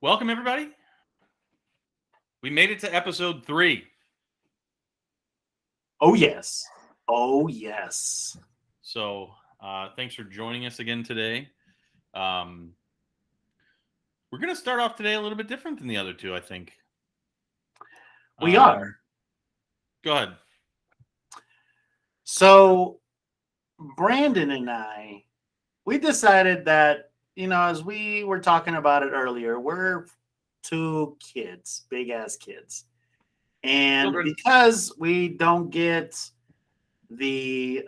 Welcome, everybody. We made it to episode 3. Oh, yes. Oh, yes. So, thanks for joining us again today. We're going to start off today a little bit different than the other two, I think. We are. Go ahead. So, Brandon and we decided that, as we were talking about it earlier, we're two kids, big ass kids. And Children. because we don't get the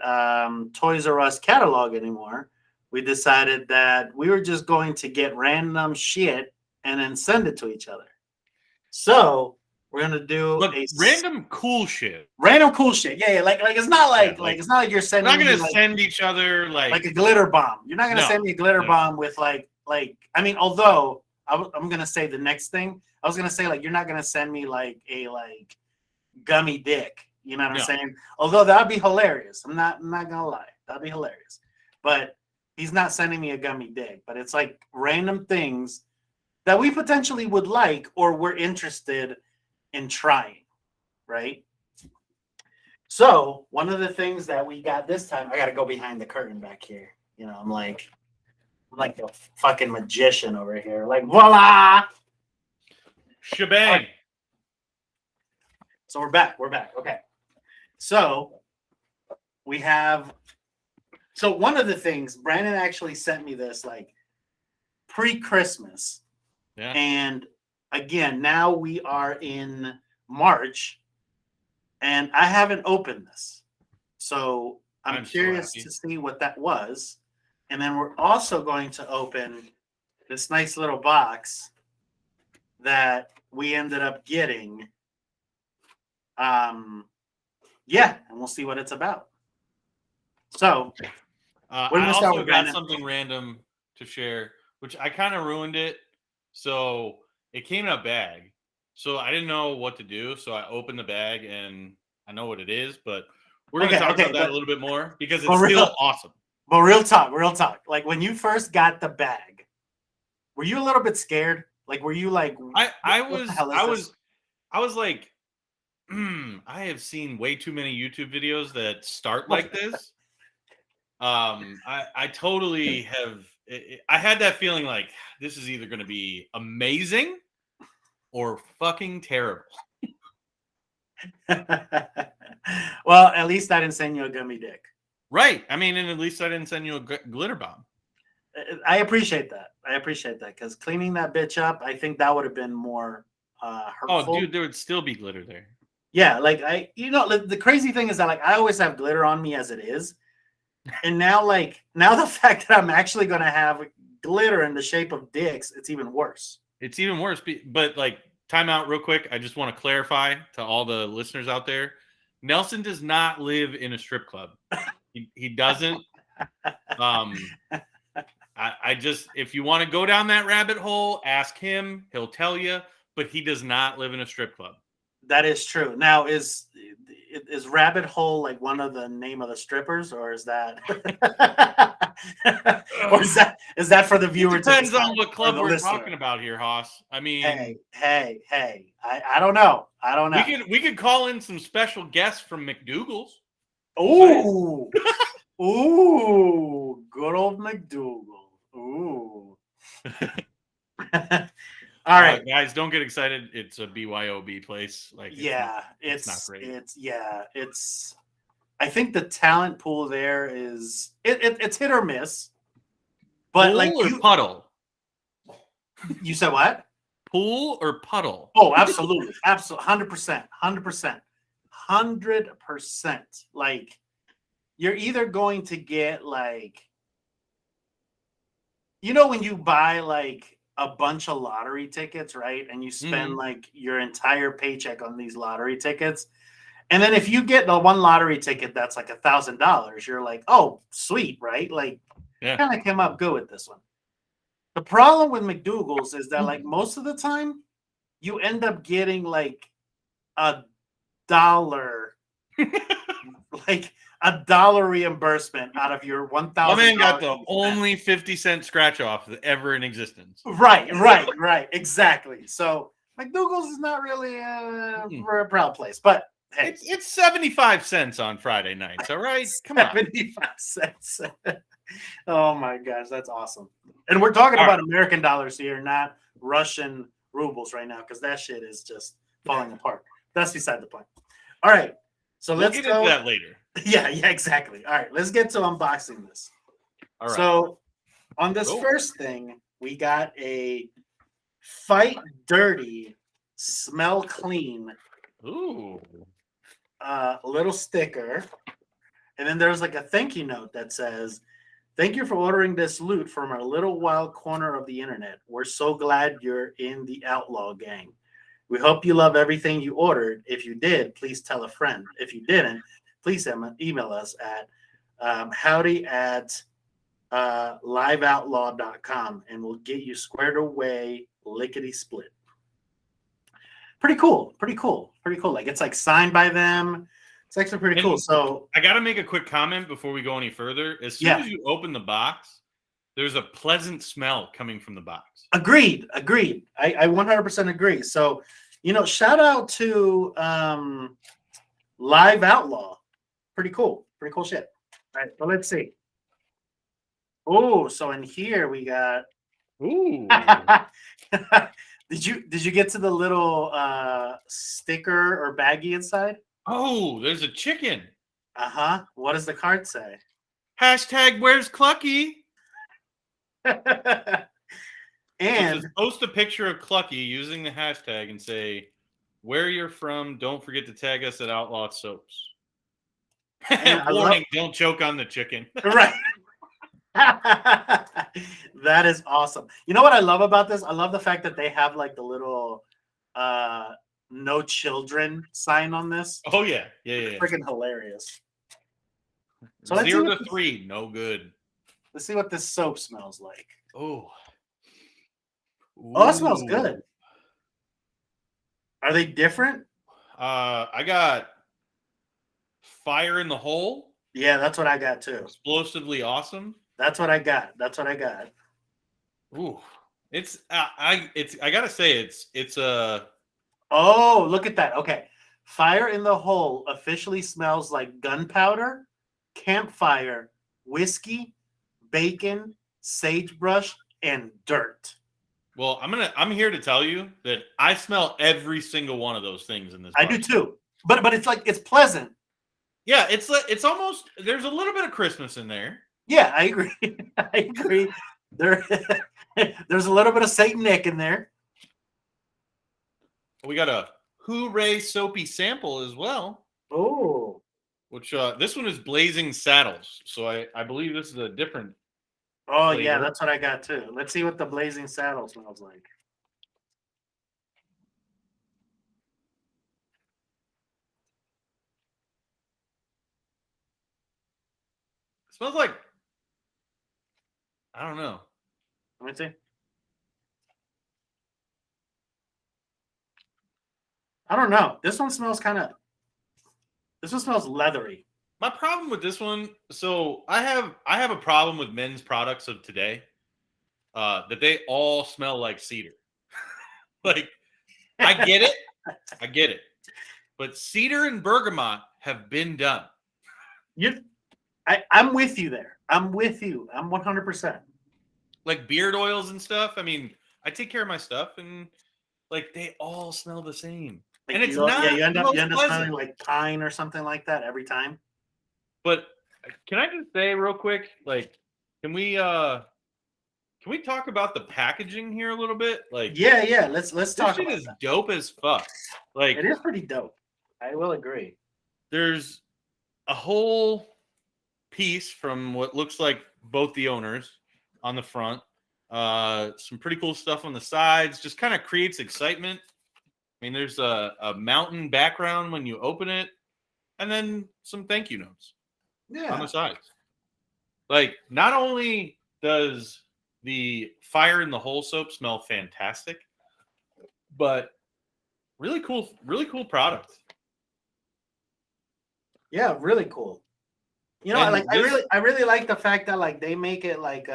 Toys R Us catalog anymore, we decided that we were just going to get random shit and then send it to each other. So, we're gonna do random cool shit. Random cool shit. Yeah. Like it's not like it's not like you're sending. We're not gonna send each other like a glitter bomb. You're not gonna send me a glitter bomb with like. I mean, although I'm gonna say the next thing. I was gonna say you're not gonna send me like a gummy dick. You know what I'm saying? Although that'd be hilarious. I'm not gonna lie. That'd be hilarious. But he's not sending me a gummy dick. But it's like random things that we potentially would like or we're interested in trying, right? So one of the things that we got this time, I got to go behind the curtain back here. I'm like a fucking magician over here. Like, voila! Shebang! Right. So we're back. Okay. So we have. So one of the things, Brandon actually sent me this pre-Christmas. Yeah. And again, now we are in March. And I haven't opened this. So I'm curious to see what that was. And then we're also going to open this nice little box that we ended up getting. And we'll see what it's about. So I also got something random to share, which I kind of ruined it. So it came in a bag. So I didn't know what to do. So I opened the bag and I know what it is, but we're going to talk about that a little bit more because it's still awesome. But real talk. Like when you first got the bag, were you a little bit scared? Like, were you like, I was like, I have seen way too many YouTube videos that start like this. I totally have. I had that feeling like this is either going to be amazing or fucking terrible. Well, at least I didn't send you a gummy dick. Right. I mean, and at least I didn't send you a glitter bomb. I appreciate that. Because cleaning that bitch up, I think that would have been more hurtful. Oh, dude, there would still be glitter there. Yeah, the crazy thing is that I always have glitter on me as it is. And now the fact that I'm actually going to have glitter in the shape of dicks, it's even worse. It's even worse. But time out real quick. I just want to clarify to all the listeners out there. Nelson does not live in a strip club. He doesn't. I just, if you want to go down that rabbit hole, ask him. He'll tell you. But he does not live in a strip club. That is true. Now, is Rabbit Hole one of the name of the strippers, or is that, or is that for the viewer? Depends on what club we're talking about here, Haas. I mean, hey, I don't know. We could call in some special guests from McDougal's. Ooh, ooh, good old McDougal. Ooh. All right, guys, don't get excited. It's a BYOB place. It's not great. It's. I think the talent pool there is it's hit or miss. But pool or puddle? You said what? Pool or puddle? Oh, absolutely, 100%. You're either going to get when you buy a bunch of lottery tickets, right? And you spend your entire paycheck on these lottery tickets. And then if you get the one lottery ticket that's $1,000, you're like, oh, sweet, right? Kind of came up good with this one. The problem with McDougal's is that most of the time you end up getting $1 $1 reimbursement out of your $1,000. My man got the only 50-cent scratch off ever in existence. Right. Exactly. So McDougal's is not really a proud place, but hey, it's 75 cents on Friday nights. All right, come on, 75 cents. Oh my gosh, that's awesome. And we're talking about American dollars here, not Russian rubles right now, because that shit is just falling apart. That's beside the point. All right, so let's get into that later. Yeah, exactly. All right, let's get to unboxing this. All right. So on this first thing, we got a Fight Dirty, Smell Clean. Ooh. Little sticker. And then there's like a thank you note that says, "Thank you for ordering this loot from our little wild corner of the internet. We're so glad you're in the outlaw gang. We hope you love everything you ordered. If you did, please tell a friend. If you didn't, please email us at howdy@liveoutlaw.com and we'll get you squared away lickety split." Pretty cool. Like it's like signed by them. It's actually pretty cool. So I got to make a quick comment before we go any further. As soon as you open the box, there's a pleasant smell coming from the box. Agreed. I 100% agree. So, shout out to Live Outlaw. Pretty cool shit. All right, so let's see. Oh, so in here we got. Ooh. Did you get to the little sticker or baggie inside? Oh, there's a chicken. What does the card say? #Where's Clucky? And so post a picture of Clucky using the hashtag and say where you're from. Don't forget to tag us at Outlaw Soaps. Warning: don't choke on the chicken. Right. That is awesome. You know what I love about this? I love the fact that they have like the little no children sign on this. Oh yeah. Freaking hilarious. So 0 to 3, no good. Let's see what this soap smells like. Oh, it smells good. Are they different? I got Fire in the Hole. Yeah, that's what I got too. Explosively Awesome. That's what I got. Ooh, I gotta say it's a. Oh, look at that. Okay, Fire in the Hole officially smells like gunpowder, campfire, whiskey, bacon, sagebrush, and dirt. Well, I'm here to tell you that I smell every single one of those things in this. I do too, but it's like it's pleasant. Yeah, it's almost there's a little bit of Christmas in there. Yeah, I agree. There's a little bit of Saint Nick in there. We got a Hooray Soapy sample as well. Oh, which this one is Blazing Saddles. So I believe this is a different. Oh flavor. Yeah, that's what I got too. Let's see what the Blazing Saddle smells like. It smells like. I don't know. Let me see. I don't know. This one smells leathery. My problem with this one, so I have a problem with men's products of today, that they all smell like cedar. Like, I get it, but cedar and bergamot have been done. I'm with you there. I'm with you. I'm 100%. Like beard oils and stuff. I mean, I take care of my stuff, and like they all smell the same. Like, and it's not. Yeah, you end up smelling like pine or something like that every time. But can I just say real quick, like, can we talk about the packaging here a little bit? Like, yeah, let's talk. This shit is dope as fuck. Like, it is pretty dope. I will agree. There's a whole piece from what looks like both the owners on the front. Some pretty cool stuff on the sides. Just kind of creates excitement. I mean, there's a mountain background when you open it, and then some thank you notes on the sides. Like, not only does the Fire in the Hole soap smell fantastic, but really cool product. Yeah, really cool. You know, like I really like the fact that like they make it like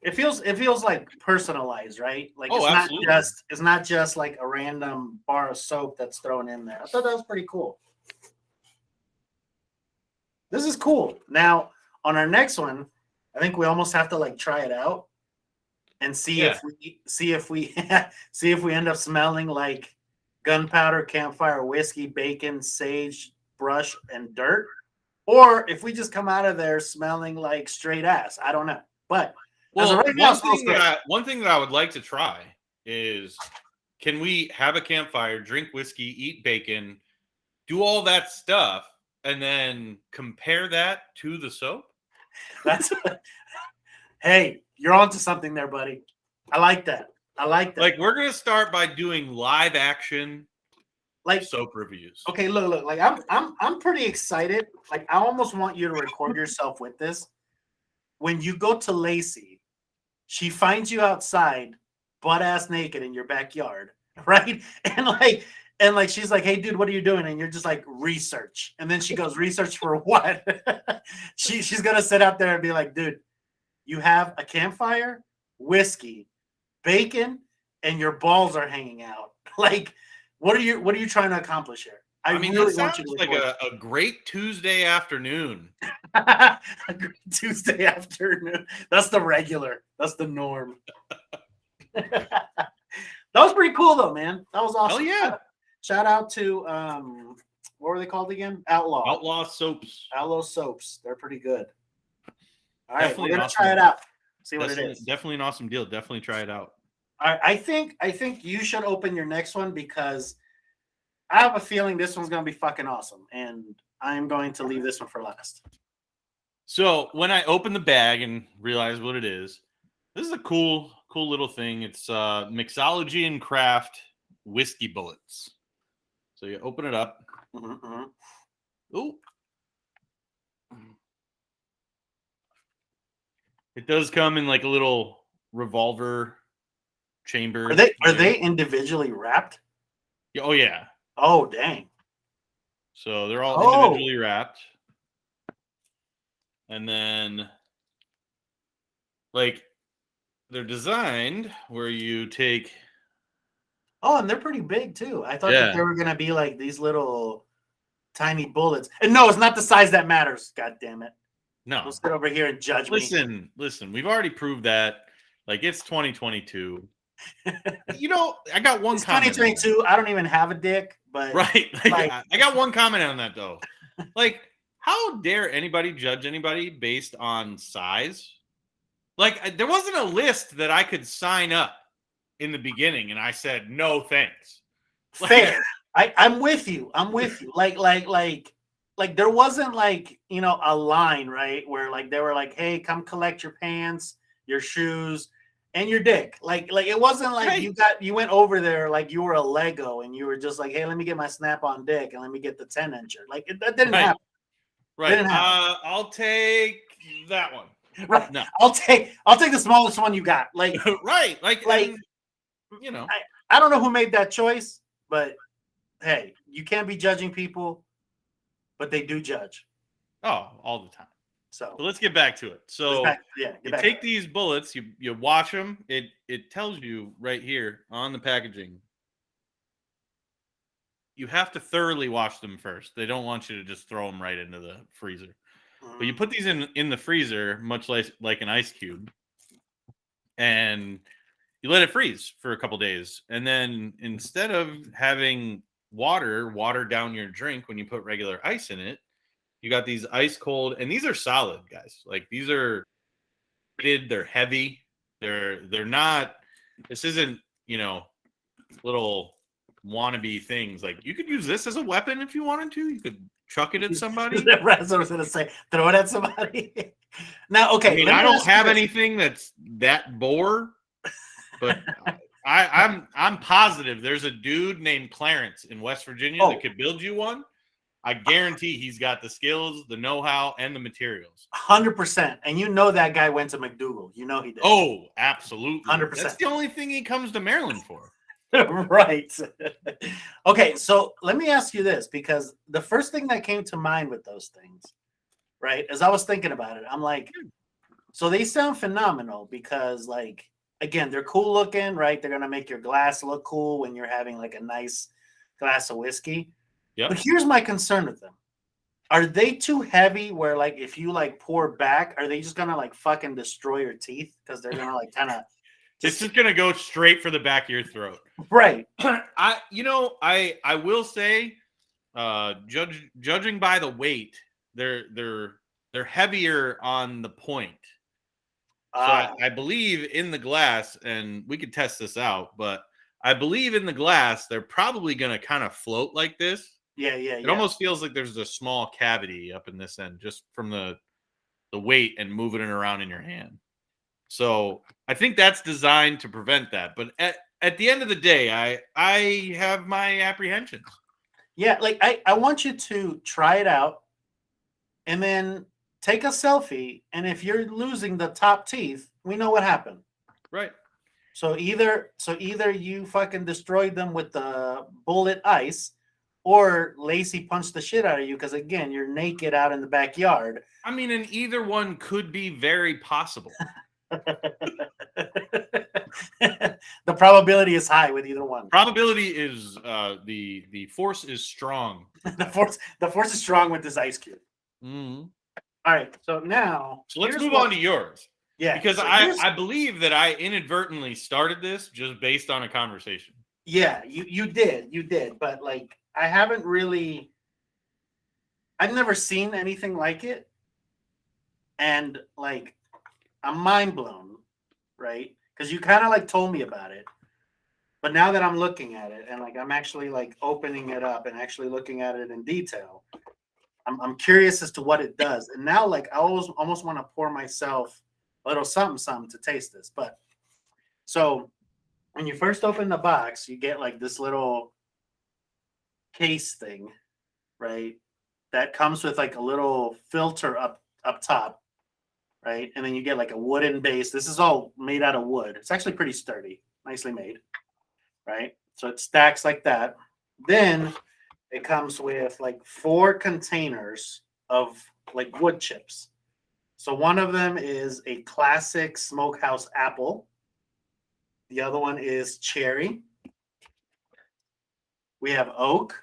it feels like personalized, right? Like it's not just like a random bar of soap that's thrown in there. I thought that was pretty cool. This is cool. Now, on our next one, I think we almost have to like try it out and see if we see if we end up smelling like gunpowder, campfire, whiskey, bacon, sage, brush, and dirt, or if we just come out of there smelling like straight ass. I don't know. But one thing that I would like to try is, can we have a campfire, drink whiskey, eat bacon, do all that stuff, and then compare that to the soap? That's hey, you're onto something there, buddy. I like that. Like, we're gonna start by doing live action like soap reviews. Okay, look. Like I'm pretty excited. Like I almost want you to record yourself with this. When you go to Lacey, she finds you outside, butt ass naked in your backyard, right? And like she's like, "Hey, dude, what are you doing?" And you're just like, "Research." And then she goes, "Research for what?" She's gonna sit out there and be like, "Dude, you have a campfire, whiskey, bacon, and your balls are hanging out. Like, what are you trying to accomplish here?" I mean, really want you to like a great Tuesday afternoon. A great Tuesday afternoon. That's the regular. That's the norm. That was pretty cool, though, man. That was awesome. Oh yeah. Shout out to what were they called again? Outlaw soaps. Outlaw soaps. They're pretty good. All right, we're gonna try it out. See what it is. Definitely an awesome deal. Definitely try it out. All right, I think you should open your next one because I have a feeling this one's gonna be fucking awesome, and I'm going to leave this one for last. So when I open the bag and realize what it is, this is a cool little thing. It's Mixology and Craft whiskey bullets. So you open it up. Mm-hmm. Ooh. It does come in like a little revolver chamber. Are they individually wrapped? Oh yeah. Oh dang. So they're all individually wrapped. And then like they're designed where you take. Oh, and they're pretty big too. I thought that they were gonna be like these little tiny bullets. And no, it's not the size that matters. God damn it. No. Don't sit over here and judge me. Listen. We've already proved that. Like, it's 2022. You know, I got one comment. 2022. I don't even have a dick, but right. Like, I got one comment on that though. Like, how dare anybody judge anybody based on size? Like, there wasn't a list that I could sign up in the beginning, and I said no thanks. Fair. I'm with you. Like there wasn't like, you know, a line, right, where like they were like, "Hey, come collect your pants, your shoes, and your dick." Like it wasn't like you went over there like you were a Lego and you were just like, "Hey, let me get my snap-on dick and let me get the 10-incher." Like that didn't happen. Right. Didn't happen. I'll take that one. Right. No. I'll take the smallest one you got. Like right. Like you know. I don't know who made that choice, but hey, you can't be judging people. But they do judge. Oh, all the time. So let's get back to it. So you take these bullets, you wash them. It tells you right here on the packaging. You have to thoroughly wash them first. They don't want you to just throw them right into the freezer. But you put these in the freezer, much like an ice cube, and you let it freeze for a couple days. And then instead of having water down your drink when you put regular ice in it, you got these ice cold, and these are solid, guys. Like, these are they're heavy. They're not, this isn't, you know, little wannabe things. Like, you could use this as a weapon if you wanted to. You could chuck it at somebody. That's what I was gonna say. Throw it at somebody. Now, okay. I mean, I don't have anything that's that bore, but I'm positive there's a dude named Clarence in West Virginia that could build you one. I guarantee he's got the skills, the know-how, and the materials. 100%. And you know that guy went to McDougal. You know he did. Oh, absolutely. 100%. That's the only thing he comes to Maryland for. Right. Okay, so let me ask you this, because the first thing that came to mind with those things right? As I was thinking about it, I'm like, so they sound phenomenal because, like, again, they're cool looking, right? They're gonna make your glass look cool when you're having like a nice glass of whiskey. Yep. But here's my concern with them. Are they too heavy where, like, if you like pour back, are they just gonna like fucking destroy your teeth? Because they're gonna like kind of It's just gonna go straight for the back of your throat. right. I will say, judging by the weight, they're heavier on the point. So I believe in the glass, and we could test this out, but I believe in the glass, they're probably going to kind of float like this. Yeah. It almost feels like there's a small cavity up in this end just from the weight and moving it around in your hand. So I think that's designed to prevent that. But at the end of the day, I have my apprehensions. Yeah, like I want you to try it out and then take a selfie. And if you're losing the top teeth, we know what happened. Right. So either you fucking destroyed them with the bullet ice, or Lacey punched the shit out of you because, again, you're naked out in the backyard. I mean, and either one could be very possible. The probability is high with either one. Probability is the force is strong. the force is strong with this ice cube. Mm-hmm. All right, so now let's move on to yours. Yeah, because so I believe that I inadvertently started this just based on a conversation. Yeah, you did, but like I haven't really. I've never seen anything like it, and like I'm mind blown, right? Because you kind of like told me about it, but now that I'm looking at it and like I'm actually like opening it up and actually looking at it in detail, I'm curious as to what it does. And now like I almost want to pour myself a little something to taste this. But so when you first open the box, you get like this little case thing, right? That comes with like a little filter up top. Right, and then you get like a wooden base. This is all made out of wood. It's actually pretty sturdy, nicely made, right? So it stacks like that. Then it comes with like 4 containers of like wood chips. So one of them is a classic smokehouse apple. The other one is cherry. We have oak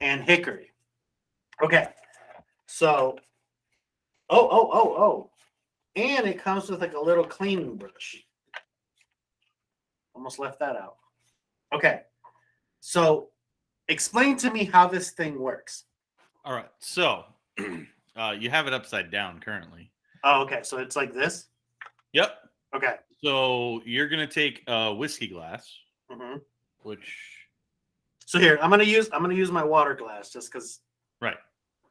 and hickory. Okay, so Oh. And it comes with like a little cleaning brush. Almost left that out. Okay. So explain to me how this thing works. All right. So you have it upside down currently. Oh, okay. So it's like this? Yep. Okay. So you're going to take a whiskey glass, which. So here, I'm going to use my water glass just because. Right.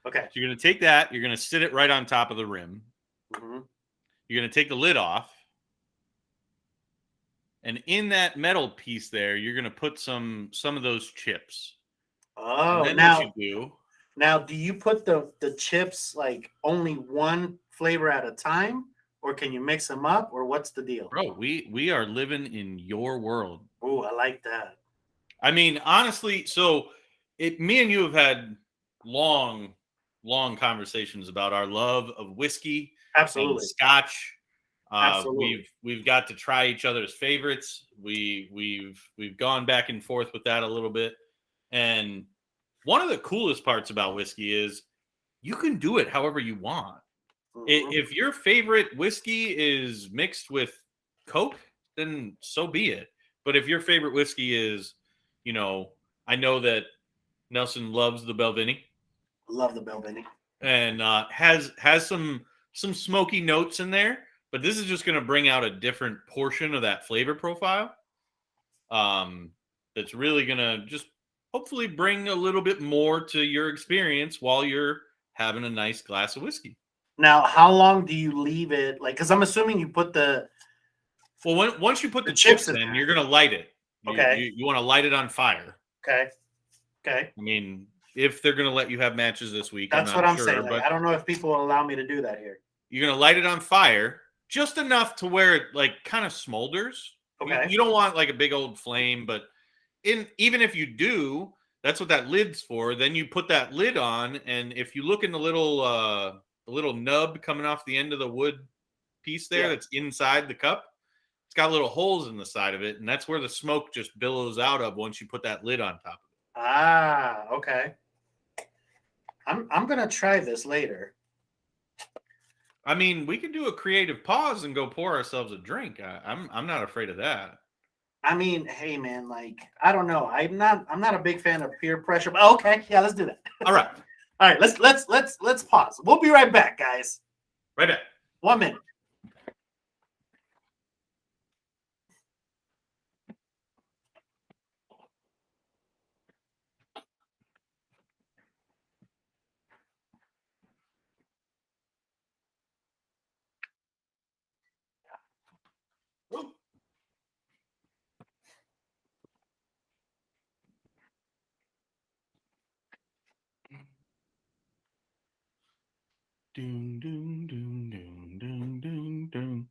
Okay. So you're going to take that. You're going to sit it right on top of the rim. You're going to take the lid off. And in that metal piece there, you're going to put some of those chips. Oh, now do you put the chips like only one flavor at a time? Or can you mix them up? Or what's the deal? Bro, we are living in your world. Oh, I like that. I mean, honestly, so me and you have had long conversations about our love of whiskey, absolutely, and Scotch. Absolutely. We've got to try each other's favorites. We've gone back and forth with that a little bit. And one of the coolest parts about whiskey is you can do it however you want. If your favorite whiskey is mixed with Coke, then so be it. But if your favorite whiskey is, I know that Nelson loves the Belvini. Love the Belvini. And has some smoky notes in there, but this is just going to bring out a different portion of that flavor profile. That's really going to just hopefully bring a little bit more to your experience while you're having a nice glass of whiskey. Now, how long do you leave it? Like, because I'm assuming you put once you put the chips in, you're going to light it. Okay. You want to light it on fire. Okay. I mean, if they're going to let you have matches this week, that's what I'm saying. Like, I don't know if people will allow me to do that here. You're going to light it on fire just enough to where it like kind of smolders. Okay. You don't want like a big old flame, but even if you do, That's what that lid's for. Then you put that lid on, and if you look in the little nub coming off the end of the wood piece there that's inside the cup, it's got little holes in the side of it, and that's where the smoke just billows out of once you put that lid on top of it. Ah, okay. I'm gonna try this later. I mean, we can do a creative pause and go pour ourselves a drink. I'm not afraid of that. I mean, hey man, like I don't know. I'm not a big fan of peer pressure, but okay, yeah, let's do that. All right. All right, let's pause. We'll be right back, guys. Right back. 1 minute. Doom, doom, doom, doom, doom, doom, doom.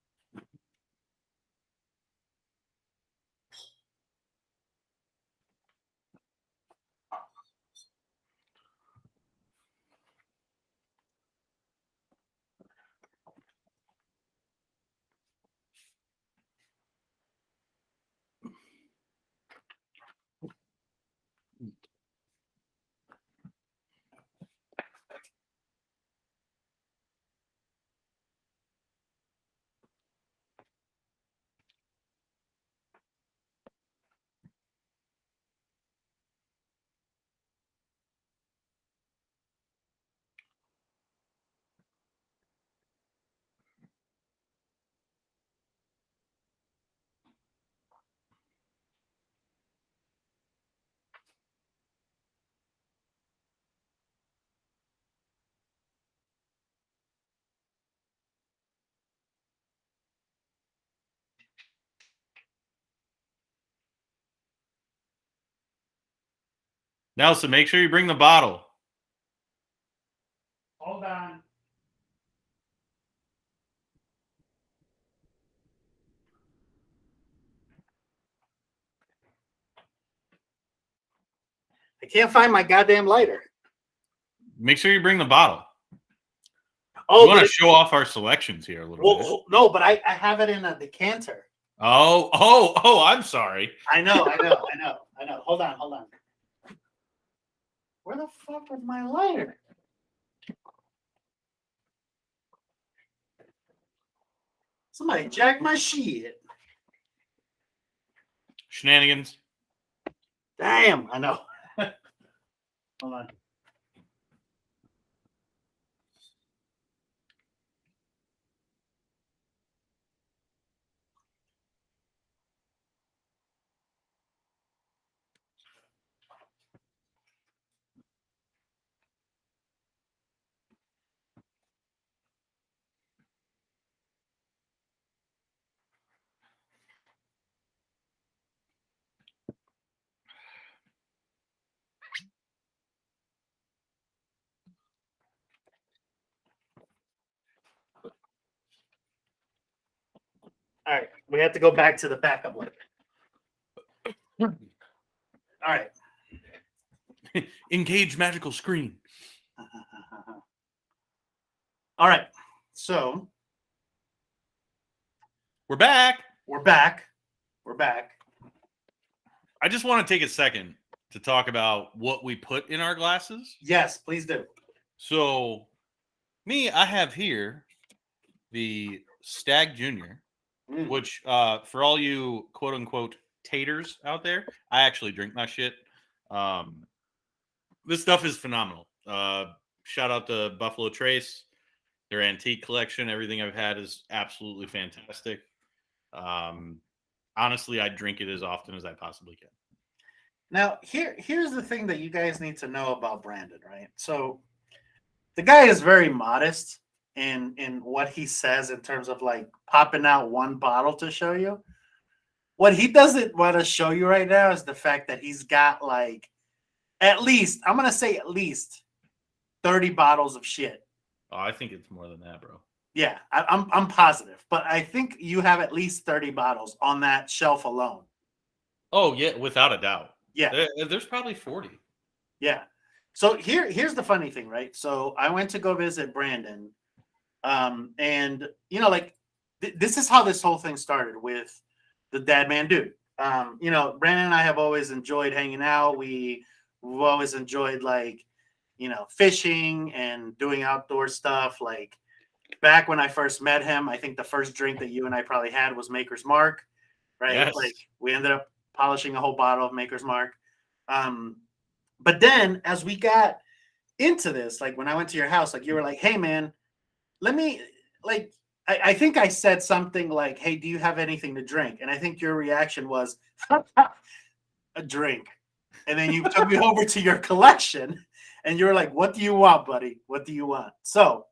Nelson, make sure you bring the bottle. Hold on. I can't find my goddamn lighter. Make sure you bring the bottle. Oh, we want to show off our selections here a little bit. No, but I have it in a decanter. Oh, I'm sorry. I know. Hold on. Where the fuck is my lighter? Somebody jacked my shit. Shenanigans. Damn, I know. Hold on. All right, we have to go back to the backup lighter. All right. Engage magical screen. All right. So we're back. We're back. I just want to take a second to talk about what we put in our glasses. Yes, please do. So, I have here the Stag Junior, which for all you quote unquote taters out there, I actually drink my shit. This stuff is phenomenal. Shout out to Buffalo Trace, their antique collection. Everything I've had is absolutely fantastic. Honestly, I drink it as often as I possibly can. Now, here's the thing that you guys need to know about Brandon, right? So the guy is very modest in what he says in terms of like popping out one bottle to show you. What he doesn't want to show you right now is the fact that he's got like at least 30 bottles of shit. Oh, I think it's more than that, bro. Yeah, I'm positive, but I think you have at least 30 bottles on that shelf alone. Oh yeah, without a doubt. Yeah, there's probably 40. Yeah. So here's the funny thing, right? So I went to go visit Brandon, and like this is how this whole thing started with the Dad Man Dude. Brandon and I have always enjoyed hanging out. We've always enjoyed like fishing and doing outdoor stuff. Like back when I first met him, I think the first drink that you and I probably had was Maker's Mark, right? Yes. Like we ended up polishing a whole bottle of Maker's Mark. But then as we got into this, like when I went to your house, like you were like, hey man, let me like I think I said something like, hey, do you have anything to drink? And I think your reaction was a drink. And then you took me over to your collection and you were like, what do you want, buddy? What do you want? So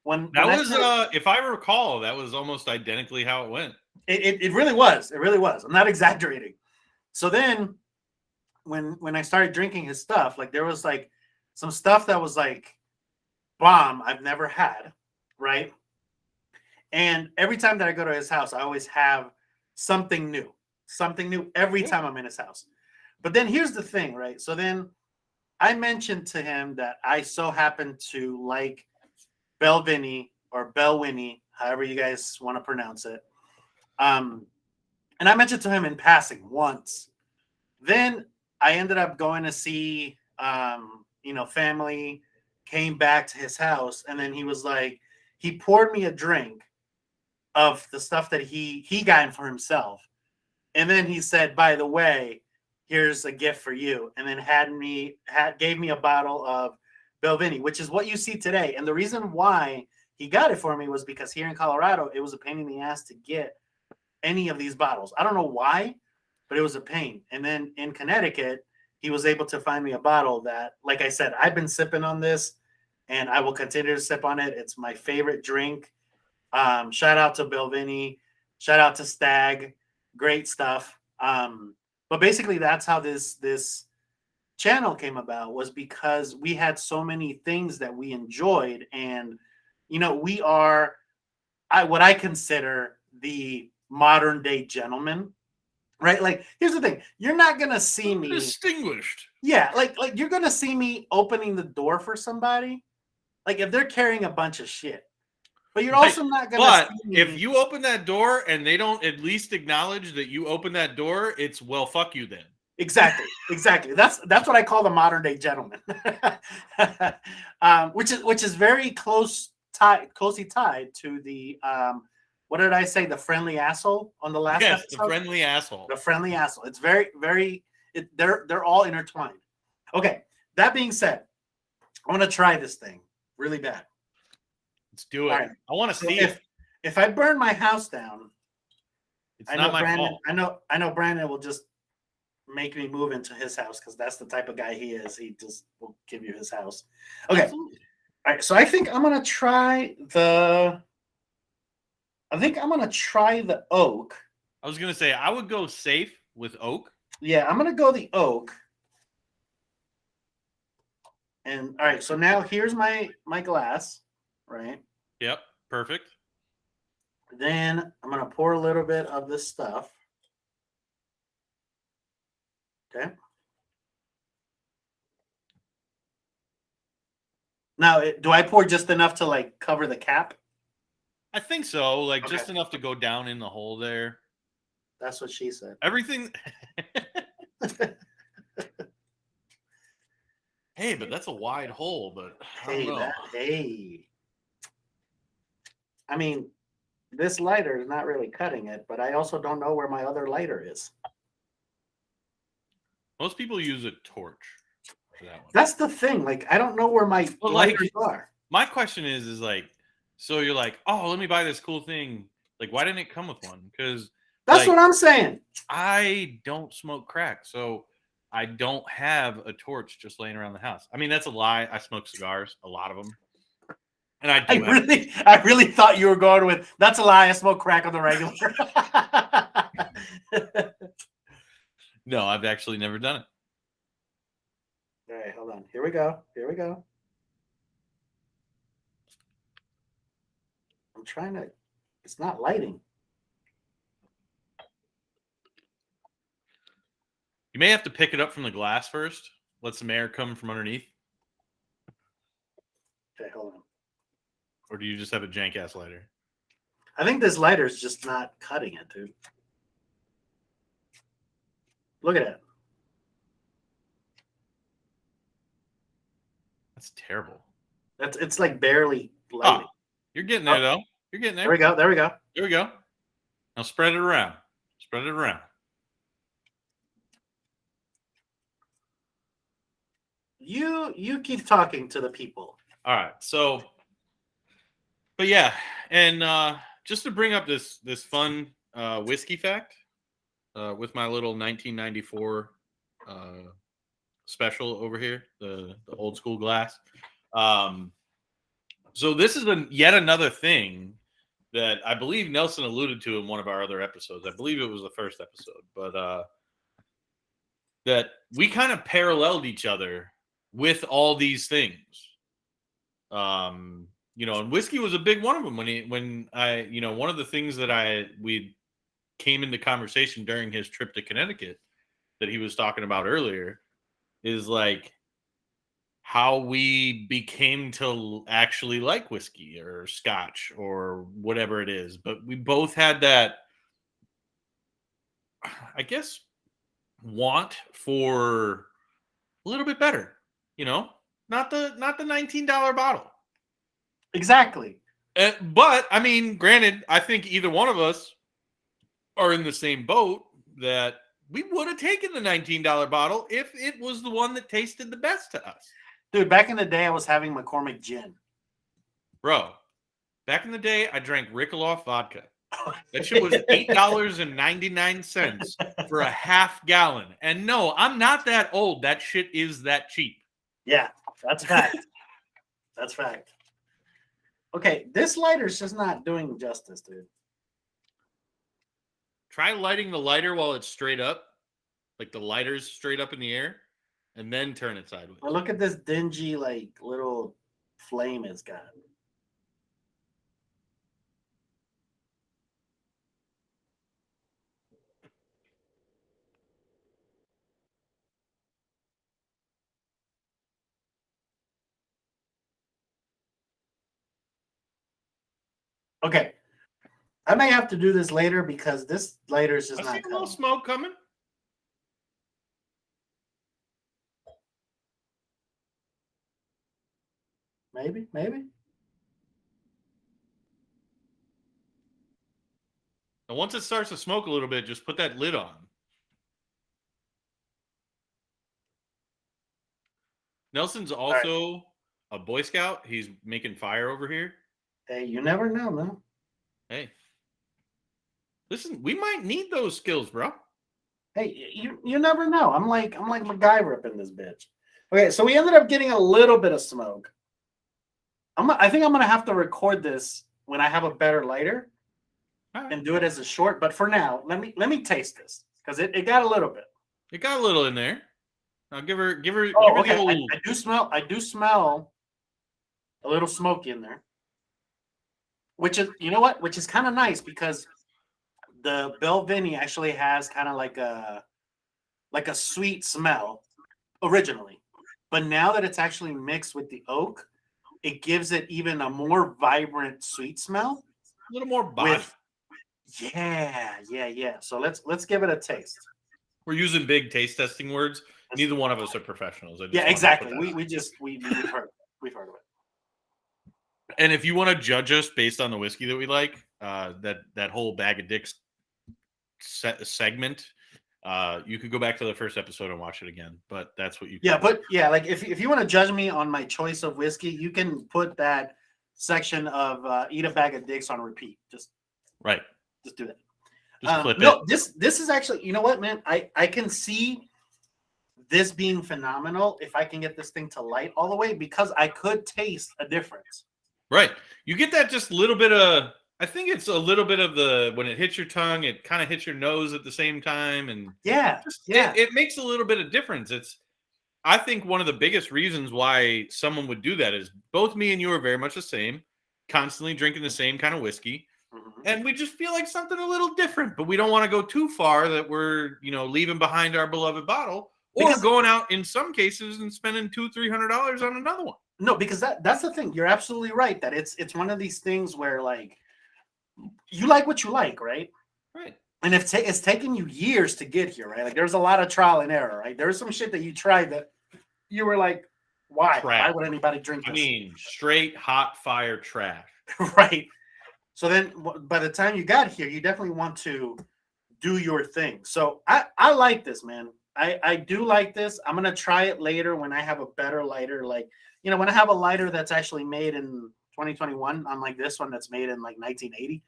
if I recall, that was almost identically how it went. It really was. It really was. I'm not exaggerating. So then when I started drinking his stuff, like there was like some stuff that was like bomb I've never had, right? And every time that I go to his house, I always have something new every time I'm in his house. But then here's the thing, right? So then I mentioned to him that I so happen to like Belvini or Belwini, however you guys want to pronounce it. And I mentioned to him in passing once. Then I ended up going to see, family, came back to his house, and then he was like, he poured me a drink of the stuff that he got for himself. And then he said, by the way, here's a gift for you. And then gave me a bottle of Belvini, which is what you see today. And the reason why he got it for me was because here in Colorado, it was a pain in the ass to get any of these bottles. I don't know why, but it was a pain. And then in Connecticut, he was able to find me a bottle that, like I said, I've been sipping on this and I will continue to sip on it. It's my favorite drink. Shout out to Belvini. Shout out to Stag. Great stuff. But basically that's how this channel came about, was because we had so many things that we enjoyed. And, we are what I consider the modern day gentleman, right? Like, here's the thing. You're not going to see me distinguished. Yeah. Like you're going to see me opening the door for somebody. Like if they're carrying a bunch of shit, but you're also not going to see me. If you open that door and they don't at least acknowledge that you opened that door, it's well, fuck you then. Exactly. That's what I call the modern day gentleman, which is very closely tied to the what did I say? The friendly asshole on the last episode? The friendly asshole. The friendly asshole. It's very, very. They're all intertwined. Okay. That being said, I want to try this thing really bad. Let's do it. Right. I want to see it. If I burn my house down, it's not my fault. I know Brandon will just make me move into his house because that's the type of guy he is. He just will give you his house. Okay. Absolutely. All right. So I think I'm gonna try the oak. I was gonna say I would go safe with oak. Yeah, I'm gonna go the oak. And all right, so now here's my glass, right? Yep, perfect. Then I'm gonna pour a little bit of this stuff. Okay. Now, do I pour just enough to like cover the cap? I think so. Like okay. Just enough to go down in the hole there. That's what she said. Everything. Hey, but that's a wide hole. But I don't know. I mean, this lighter is not really cutting it, but I also don't know where my other lighter is. Most people use a torch for that one. That's the thing. Like, I don't know where my lighters are. My question is like, so you're like, oh, let me buy this cool thing. Like, why didn't it come with one? Because that's what I'm saying. I don't smoke crack, so I don't have a torch just laying around the house. I mean, that's a lie. I smoke cigars, a lot of them. And I really thought you were going with, that's a lie. I smoke crack on the regular. No, I've actually never done it. All right, hold on. Here we go. I'm trying to, it's not lighting. You may have to pick it up from the glass first. let some air come from underneath? Okay, hold on. Or do you just have a jank ass lighter? I think this lighter is just not cutting it, dude. Look at it. That's terrible. It's like barely lighting. Oh, you're getting there though. You're getting there. There we go. There we go. There we go. Now spread it around. Spread it around. You keep talking to the people. All right. So, but yeah, and just to bring up this fun whiskey fact with my little 1994 special over here, the old school glass. So this is yet another thing that I believe Nelson alluded to in one of our other episodes. I believe it was the first episode, but that we kind of paralleled each other with all these things. You know, and whiskey was a big one of them when I, you know, one of the things that we came into conversation during his trip to Connecticut that he was talking about earlier is like how we became to actually like whiskey or scotch or whatever it is. But we both had that, I guess, want for a little bit better, you know, not the $19 bottle. Exactly. But I mean, granted, I think either one of us are in the same boat that we would have taken the $19 bottle if it was the one that tasted the best to us. Dude, back in the day, I was having McCormick gin. Bro, back in the day, I drank Rickaloff vodka. That shit was $8.99 for a half gallon. And no, I'm not that old. That shit is that cheap. Yeah, that's fact. That's fact. Okay, this lighter's just not doing justice, dude. Try lighting the lighter while it's straight up. Like the lighter's straight up in the air. And then turn it sideways. Well, look at this dingy, like, little flame it's got. Okay. I may have to do this later because this lighter is just not I see a little smoke coming. Maybe. And once it starts to smoke a little bit, just put that lid on. Nelson's also a Boy Scout. He's making fire over here. Hey, you never know, man. Hey. Listen, we might need those skills, bro. Hey, you never know. I'm like MacGyver up in this bitch. Okay, so we ended up getting a little bit of smoke. I think I'm gonna have to record this when I have a better lighter and do it as a short. But for now, let me taste this because it got a little bit. It got a little in there. I'll give her. Oh, okay. I do smell a little smoky in there, which is, you know what? Which is kind of nice because the Belvini actually has kind of like a sweet smell originally, but now that it's actually mixed with the oak, it gives it even a more vibrant sweet smell. A little more body. Yeah. So let's give it a taste. We're using big taste testing words. Neither one of us are professionals. Yeah, exactly. We've heard of it. And if you want to judge us based on the whiskey that we like, that whole bag of dicks segment, you could go back to the first episode and watch it again. But that's what you can do. Like if you want to judge me on my choice of whiskey, you can put that section of eat a bag of dicks on repeat. Just do that. Just clip it. This is actually, you know what, man? I can see this being phenomenal if I can get this thing to light all the way, because I could taste a difference. Right. You get that just little bit of, I think it's a little bit of when it hits your tongue, it kind of hits your nose at the same time. And it makes a little bit of difference. I think one of the biggest reasons why someone would do that is both me and you are very much the same, constantly drinking the same kind of whiskey. Mm-hmm. And we just feel like something a little different, but we don't want to go too far that we're, leaving behind our beloved bottle. Or going out in some cases and spending $200-$300 on another one. No, because that's the thing. You're absolutely right that it's one of these things where like you like what you like, right? Right. And if it's taken you years to get here, right? Like there's a lot of trial and error, right? There's some shit that you tried that you were like, why? Trash. Why would anybody drink this? I mean, straight hot fire trash. Right. So then by the time you got here, you definitely want to do your thing. So I like this, man. I do like this. I'm going to try it later when I have a better lighter. Like, you know, when I have a lighter that's actually made in 2021, unlike this one that's made in like 1980.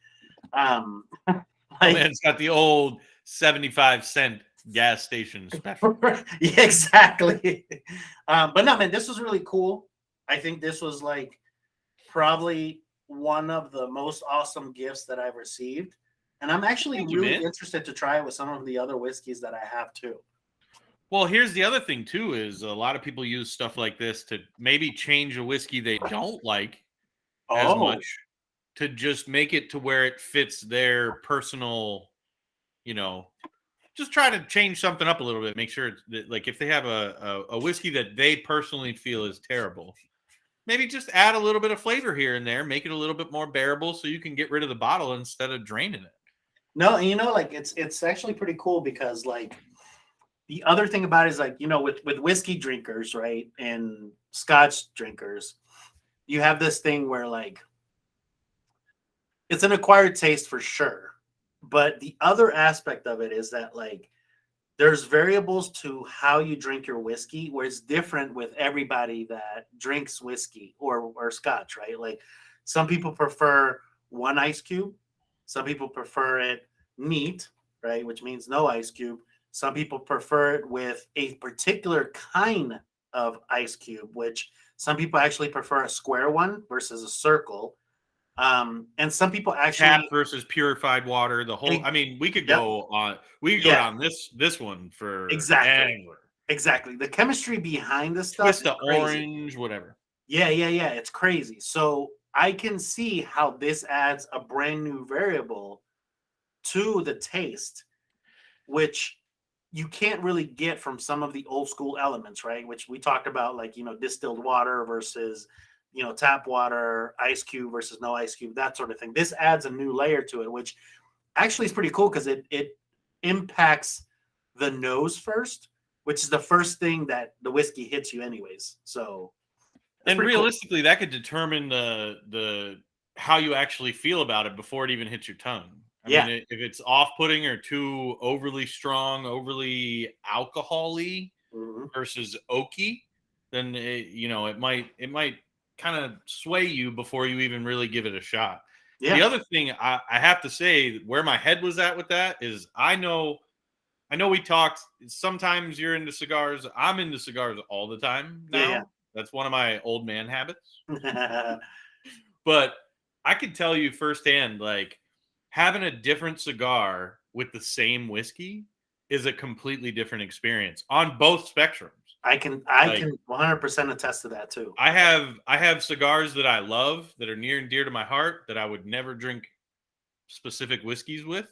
Like, man, it's got the old 75-cent gas station special. Yeah, exactly. But no, man, this was really cool. I think this was like probably one of the most awesome gifts that I've received. And I'm actually really interested to try it with some of the other whiskeys that I have too. Well, here's the other thing too, is a lot of people use stuff like this to maybe change a whiskey they don't like as much, to just make it to where it fits their personal, you know, just try to change something up a little bit. Make sure it's like if they have a whiskey that they personally feel is terrible, maybe just add a little bit of flavor here and there, make it a little bit more bearable so you can get rid of the bottle instead of draining it. No, and you know, like it's actually pretty cool because like the other thing about it is like, you know, with whiskey drinkers, right, and Scotch drinkers, you have this thing where like it's an acquired taste for sure. But the other aspect of it is that like there's variables to how you drink your whiskey where it's different with everybody that drinks whiskey or Scotch, right? Like some people prefer one ice cube. Some people prefer it neat, right? Which means no ice cube. Some people prefer it with a particular kind of ice cube, which some people actually prefer a square one versus a circle. And some people actually tap versus purified water. The whole, I mean, we could go on. We could go down this one for exactly. The chemistry behind this stuff, twist of orange, whatever. Yeah. It's crazy. So I can see how this adds a brand new variable to the taste, which you can't really get from some of the old school elements, right? Which we talked about, like, you know, distilled water versus, you know, tap water, ice cube versus no ice cube, that sort of thing. This adds a new layer to it, which actually is pretty cool because it impacts the nose first, which is the first thing that the whiskey hits you anyways. So, and realistically, that could determine the how you actually feel about it before it even hits your tongue. I mean, if it's off-putting or too overly strong, overly alcohol-y versus oaky, then it might kind of sway you before you even really give it a shot. Yeah. The other thing I have to say, where my head was at with that is I know we talked, sometimes you're into cigars. I'm into cigars all the time now. Yeah. That's one of my old man habits. But I can tell you firsthand, like, having a different cigar with the same whiskey is a completely different experience on both spectrums. I can 100% attest to that too. I have cigars that I love that are near and dear to my heart that I would never drink specific whiskeys with,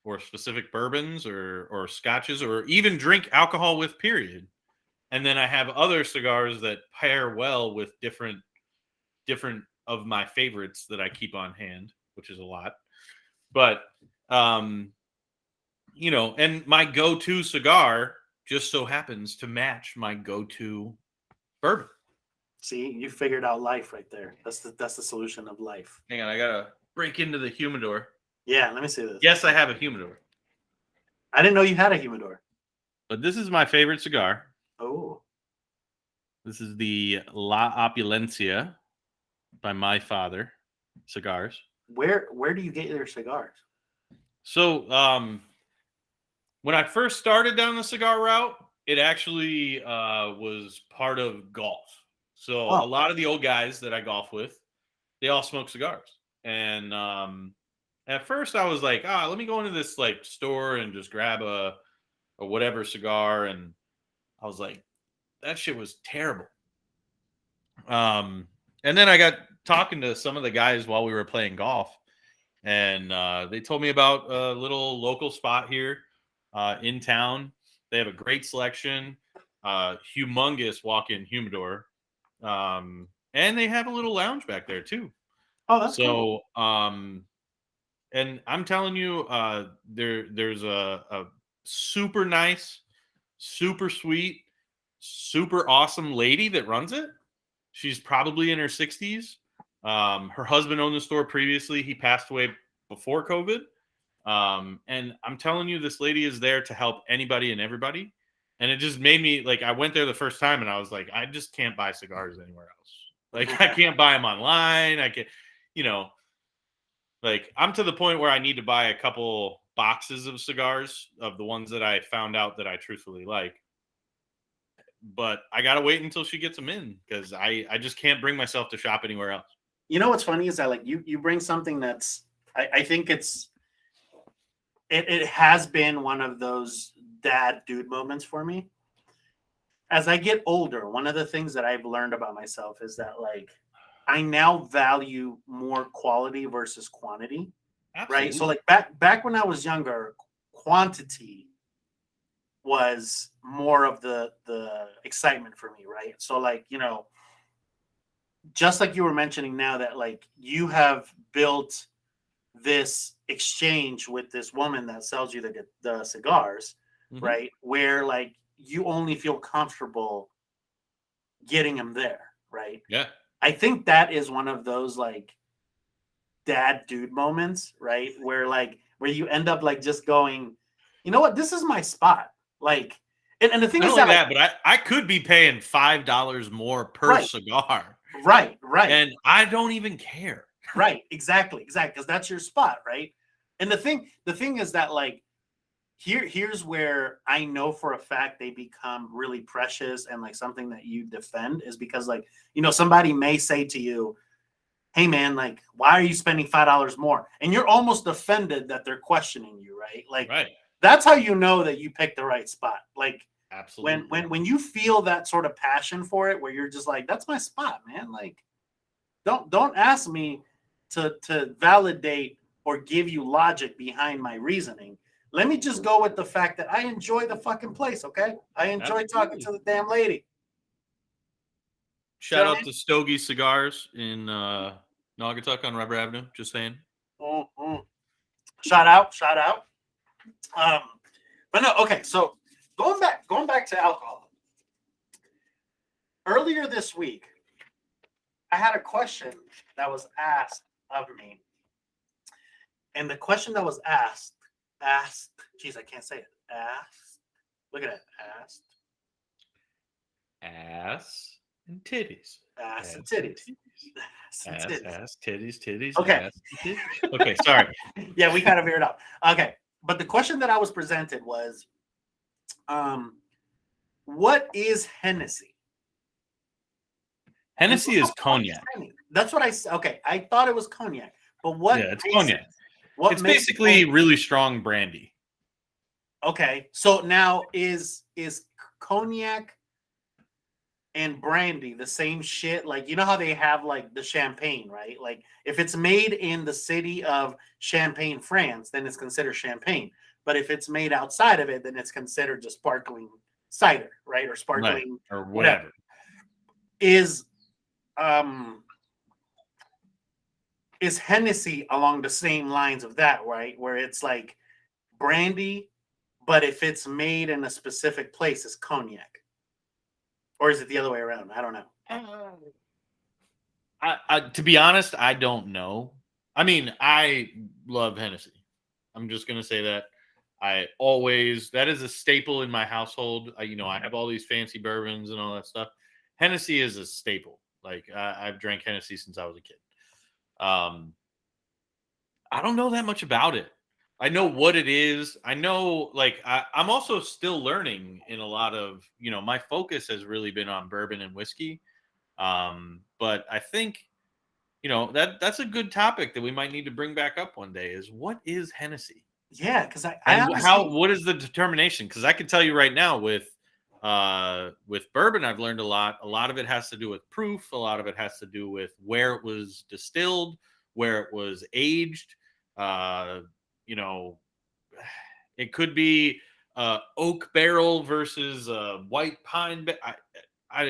or specific bourbons or scotches, or even drink alcohol with, period. And then I have other cigars that pair well with different of my favorites that I keep on hand, which is a lot. But and my go-to cigar just so happens to match my go-to bourbon. See, you figured out life right there. That's the solution of life. Hang on, I gotta break into the humidor. Yeah, let me see this. Yes, I have a humidor. I didn't know you had a humidor. But this is my favorite cigar. Oh. This is the La Opulencia by My Father Cigars. Where do you get your cigars? So, when I first started down the cigar route, it actually was part of golf. So a lot of the old guys that I golf with, they all smoke cigars. And at first I was like, let me go into this like store and just grab a whatever cigar. And I was like, that shit was terrible. And then I got talking to some of the guys while we were playing golf, and they told me about a little local spot here in town They have a great selection, humongous walk-in humidor, and they have a little lounge back there too. Oh, that's cool. And I'm telling you, there's a super nice, super sweet, super awesome lady that runs it. She's probably in her 60s. Her husband owned the store previously. He passed away before COVID. And I'm telling you, this lady is there to help anybody and everybody. And it just made me like, I went there the first time and I was like, I just can't buy cigars anywhere else. Like, I can't buy them online. I can't, you know, like I'm to the point where I need to buy a couple boxes of cigars of the ones that I found out that I truthfully like. But I gotta wait until she gets them in because I just can't bring myself to shop anywhere else. You know what's funny is that like you bring something that's I think it has been one of those dad dude moments for me. As I get older, one of the things that I've learned about myself is that like I now value more quality versus quantity. Absolutely. Right? So like back when I was younger, quantity was more of the excitement for me, right? So like, you know, just like you were mentioning now that like you have built this exchange with this woman that sells you the cigars, right? Where like you only feel comfortable getting them there, right? Yeah. I think that is one of those like dad dude moments, right? Where you end up like just going, you know what, this is my spot. Like, and the thing Not is only that, but I could be paying $5 more per right, cigar. Right. And I don't even care. Right. Exactly. Because that's your spot, right? And the thing is that like here's where I know for a fact they become really precious and like something that you defend is because like, you know, somebody may say to you, hey man, like, why are you spending $5 more? And you're almost offended that they're questioning you, right? Like, right. That's how you know that you picked the right spot. Like, absolutely, when you feel that sort of passion for it, where you're just like, that's my spot, man. Like, don't ask me to validate or give you logic behind my reasoning. Let me just go with the fact that I enjoy the fucking place. Okay, I enjoy talking to the damn lady. Shout out to Stogie Cigars in Naugatuck on Rubber Avenue. Just saying. Mm-hmm. Shout out. But no, okay. So going back to alcohol. Earlier this week, I had a question that was asked of me, and the question that was asked. Geez, I can't say it. Asked. Look at it. Asked. Ass and titties. Ass and titties. Ass, titties. Okay. Ass and titties. Okay, sorry. Yeah, we kind of veered out. Okay, but the question that I was presented was, what is Hennessy? Hennessy is cognac. That's what I said. Okay, I thought it was cognac, but what? Yeah, it's cognac. It's basically really strong brandy. Okay, so now is cognac and brandy the same shit? Like, you know how they have like the champagne, right? Like if it's made in the city of Champagne, France, then it's considered champagne. But if it's made outside of it, then it's considered just sparkling cider, right? Or sparkling or whatever. Is Hennessy along the same lines of that, right? Where it's like brandy, but if it's made in a specific place, it's cognac. Or is it the other way around? I don't know. To be honest, I don't know. I mean, I love Hennessy. I'm just going to say that. That is a staple in my household. I have all these fancy bourbons and all that stuff. Hennessy is a staple. Like, I've drank Hennessy since I was a kid. I don't know that much about it. I know what it is. I know, like, I'm also still learning in a lot of, my focus has really been on bourbon and whiskey. But I think, that's a good topic that we might need to bring back up one day is what is Hennessy? Yeah, because what is the determination? Because I can tell you right now with bourbon, I've learned a lot. A lot of it has to do with proof. A lot of it has to do with where it was distilled, where it was aged. It could be oak barrel versus white pine. I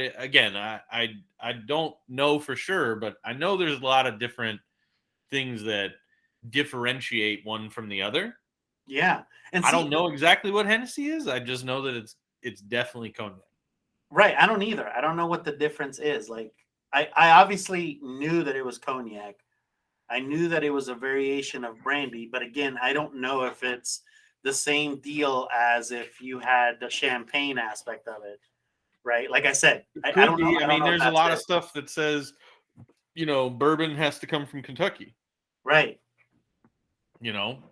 don't know for sure, but I know there's a lot of different things that differentiate one from the other. Yeah, and I don't know exactly what Hennessy is. I just know that it's definitely cognac. Right. I don't either. I don't know what the difference is. Like, I obviously knew that it was cognac. I knew that it was a variation of brandy, but again, I don't know if it's the same deal as if you had the champagne aspect of it, right? Like I said, I don't know. I mean, there's a lot of it. stuff that says, bourbon has to come from Kentucky. Right.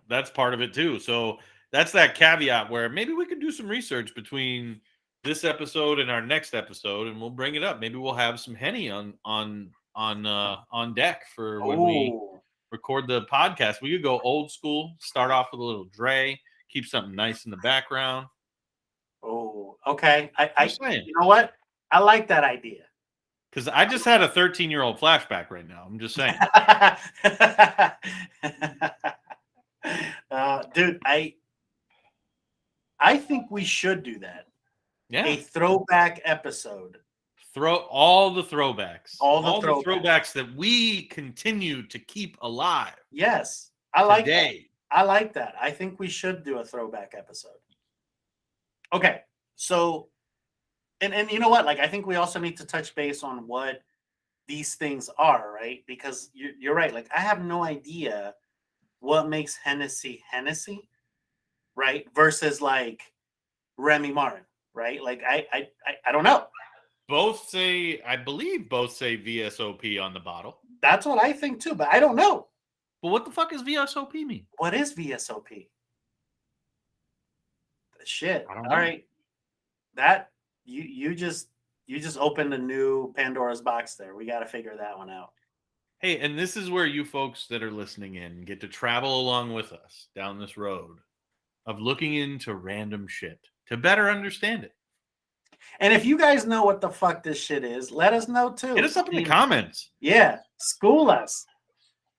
That's part of it too. So that's that caveat where maybe we could do some research between this episode and our next episode, and we'll bring it up. Maybe we'll have some Henny on deck for when we record the podcast. We could go old school, start off with a little Dre, keep something nice in the background. Oh, okay. You know what? I like that idea. Because I just had a 13-year-old flashback right now. I'm just saying. Dude, I think we should do that. Yeah. A throwback episode. Throw all the throwbacks. All the throwbacks that we continue to keep alive. Yes. I like that. I like that. I think we should do a throwback episode. Okay. So and you know what? Like, I think we also need to touch base on what these things are, right? Because you're right. Like, I have no idea what makes Hennessy, right? Versus like Remy Martin, right? Like, I don't know. I believe both say VSOP on the bottle. That's what I think too, but I don't know. But what the fuck does VSOP mean? What is VSOP? Shit. I don't know. All right. That you just opened a new Pandora's box there. We got to figure that one out. Hey, and this is where you folks that are listening in get to travel along with us down this road of looking into random shit to better understand it. And if you guys know what the fuck this shit is, let us know too. Hit us up in the comments. Yeah, school us.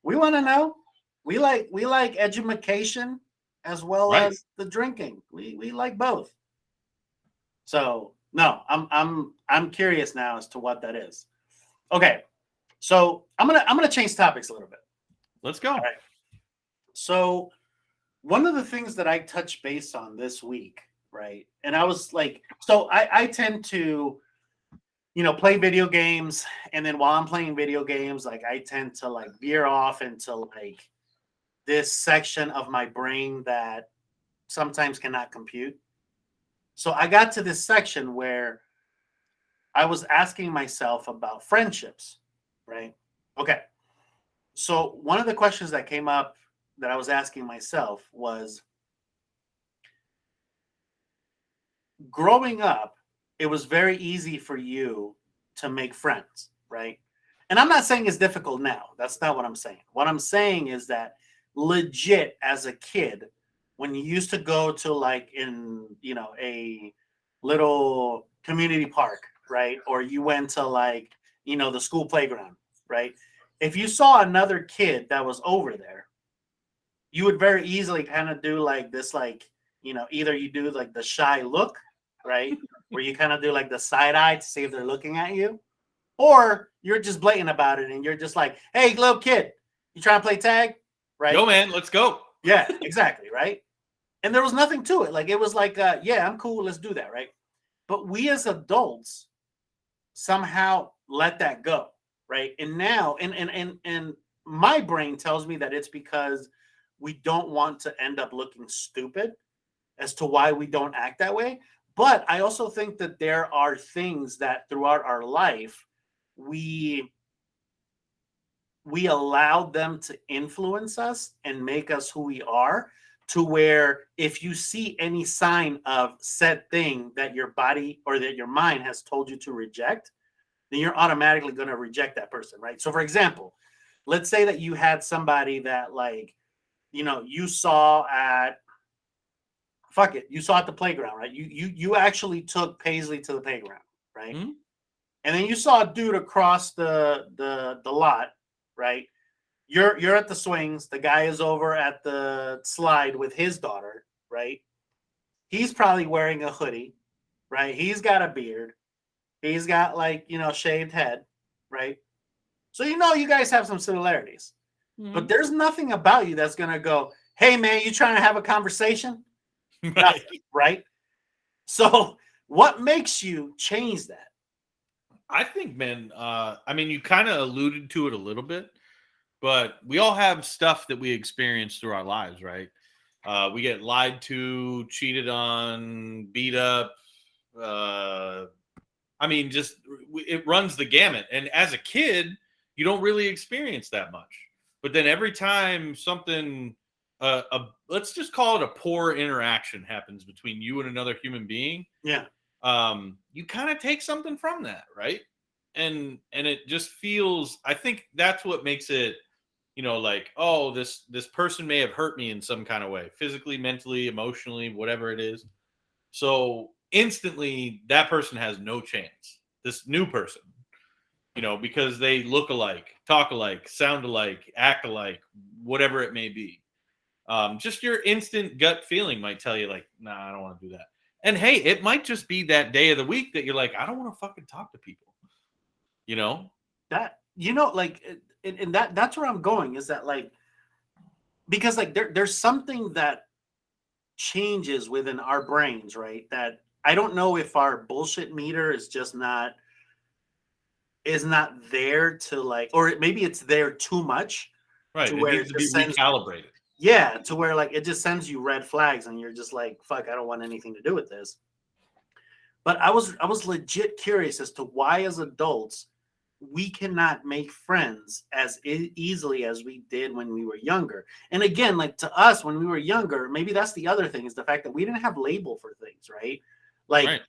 We want to know. We like education as well as the drinking. We like both. So no, I'm curious now as to what that is. Okay, so I'm gonna change topics a little bit. Let's go. All right. So one of the things that I touched base on this week, right? And I was like, so I tend to, play video games, and then while I'm playing video games, like, I tend to like veer off into like this section of my brain that sometimes cannot compute. So I got to this section where I was asking myself about friendships, right? Okay. So one of the questions that came up that I was asking myself was, growing up, it was very easy for you to make friends, right? And I'm not saying it's difficult now. That's not what I'm saying. What I'm saying is that legit as a kid, when you used to go to like in, a little community park, right? Or you went to like, the school playground, right? If you saw another kid that was over there, you would very easily kind of do like this, like, either you do like the shy look, right? Where you kind of do like the side eye to see if they're looking at you, or you're just blatant about it and you're just like, hey, little kid, you trying to play tag? Right? Yo, man, let's go. Yeah, exactly. Right. And there was nothing to it. Like, it was like, yeah, I'm cool. Let's do that. Right. But we as adults somehow let that go. Right. And now, and my brain tells me that it's because we don't want to end up looking stupid as to why we don't act that way. But I also think that there are things that throughout our life, we allowed them to influence us and make us who we are, to where if you see any sign of said thing that your body or that your mind has told you to reject, then you're automatically going to reject that person, right? So for example, let's say that you had somebody that, like, you saw at the playground, right? You actually took Paisley to the playground, right? Mm-hmm. And then you saw a dude across the lot, right? You're at the swings. The guy is over at the slide with his daughter, right? he's probably wearing a hoodie, right? He's got a beard. He's got like, shaved head, right? So you guys have some similarities. Mm-hmm. But there's nothing about you that's going to go, hey, man, you trying to have a conversation? Right. Nothing, right? So what makes you change that? I think, man, I mean, you kind of alluded to it a little bit, but we all have stuff that we experience through our lives, right? We get lied to, cheated on, beat up. I mean, just it runs the gamut. And as a kid, you don't really experience that much. But then every time something, let's just call it a poor interaction happens between you and another human being. Yeah. You kind of take something from that, right? And it just feels, I think that's what makes it, like, oh, this person may have hurt me in some kind of way, physically, mentally, emotionally, whatever it is. So instantly that person has no chance. This new person, because they look alike, talk alike, sound alike, act alike, whatever it may be. Just your instant gut feeling might tell you like, nah, I don't want to do that. And hey, it might just be that day of the week that you're like, I don't want to fucking talk to people. That, like, and that's where I'm going, is that like, because like there's something that changes within our brains, right? That I don't know if our bullshit meter is just not there to like, or maybe it's there too much. Right. It needs to be recalibrated. Yeah, to where like it just sends you red flags and you're just like, fuck, I don't want anything to do with this. But I was legit curious as to why as adults we cannot make friends as easily as we did when we were younger. And again, like to us when we were younger, maybe that's the other thing, is the fact that we didn't have label for things, right? Like right.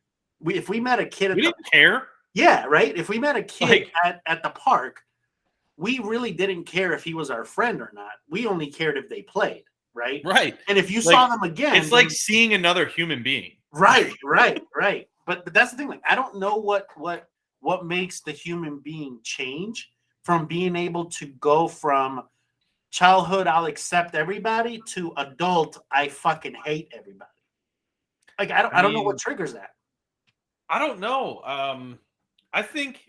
If we met a kid, we didn't care. Yeah, right. If we met a kid at the park, we really didn't care if he was our friend or not. We only cared if they played, right? Right. And if you saw them again, it's like seeing another human being. Right. But that's the thing. Like, I don't know what makes the human being change from being able to go from childhood, I'll accept everybody, to adult, I fucking hate everybody. Like, I don't know what triggers that. I don't know. I think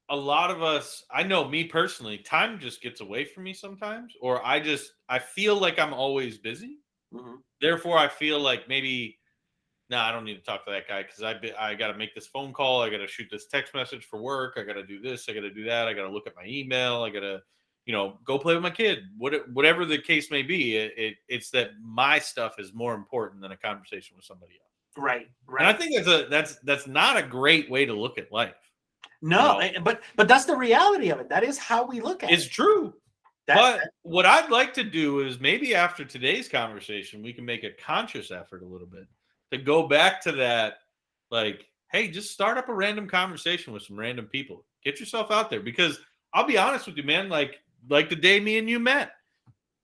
a lot of us, I know me personally, time just gets away from me sometimes, or I feel like I'm always busy. Mm-hmm. Therefore, I feel like maybe, I don't need to talk to that guy because I got to make this phone call. I got to shoot this text message for work. I got to do this. I got to do that. I got to look at my email. I got to, go play with my kid. Whatever the case may be, it's that my stuff is more important than a conversation with somebody else. Right. And I think that's not a great way to look at life. No, but that's the reality of it. That is how we look at it. It's true. But what I'd like to do is maybe after today's conversation, we can make a conscious effort a little bit to go back to that, like, hey, just start up a random conversation with some random people. Get yourself out there, because I'll be honest with you, man, like the day me and you met,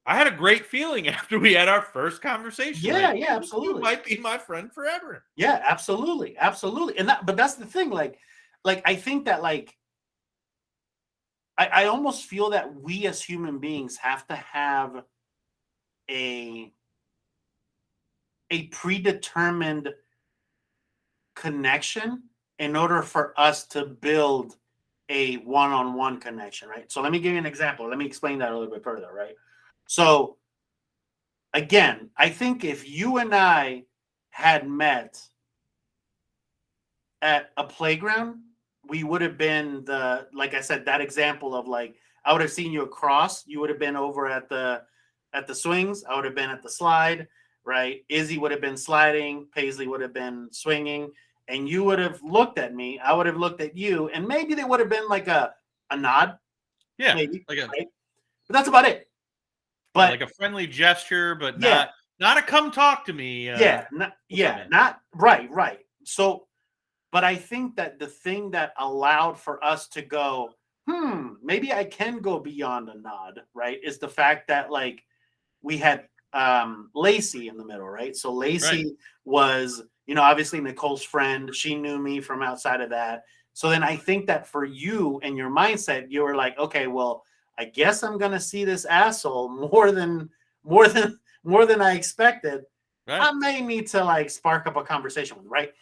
I had a great feeling after we had our first conversation. Yeah, yeah, absolutely. You might be my friend forever. Yeah, absolutely. Absolutely. But that's the thing, like I think that like I almost feel that we as human beings have to have a predetermined connection in order for us to build a one-on-one connection, right? So let me give you an example. Let me explain that a little bit further, right? So again, I think if you and I had met at a playground, we would have been like I said, that example of like, I would have seen you across, you would have been over at the swings, I would have been at the slide, right? Izzy would have been sliding, Paisley would have been swinging, and you would have looked at me, I would have looked at you, and maybe there would have been like a nod. Yeah, maybe, right? But that's about it. But like a friendly gesture, but not a come talk to me. Not right. So, but I think that the thing that allowed for us to go, maybe I can go beyond a nod, right, is the fact that like we had Lacey in the middle, right? So Lacey was, obviously Nicole's friend. She knew me from outside of that. So then I think that for you and your mindset, you were like, okay, well, I guess I'm gonna see this asshole more than I expected. I may need to like spark up a conversation with, right?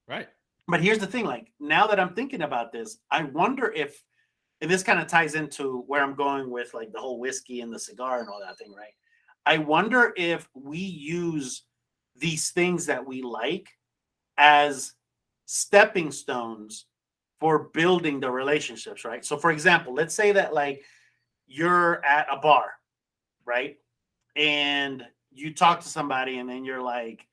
Right. But here's the thing, like now that I'm thinking about this, I wonder if, and this kind of ties into where I'm going with like the whole whiskey and the cigar and all that thing, right? I wonder if we use these things that we like as stepping stones for building the relationships, right? So for example, let's say that like you're at a bar, right? And you talk to somebody and then you're like,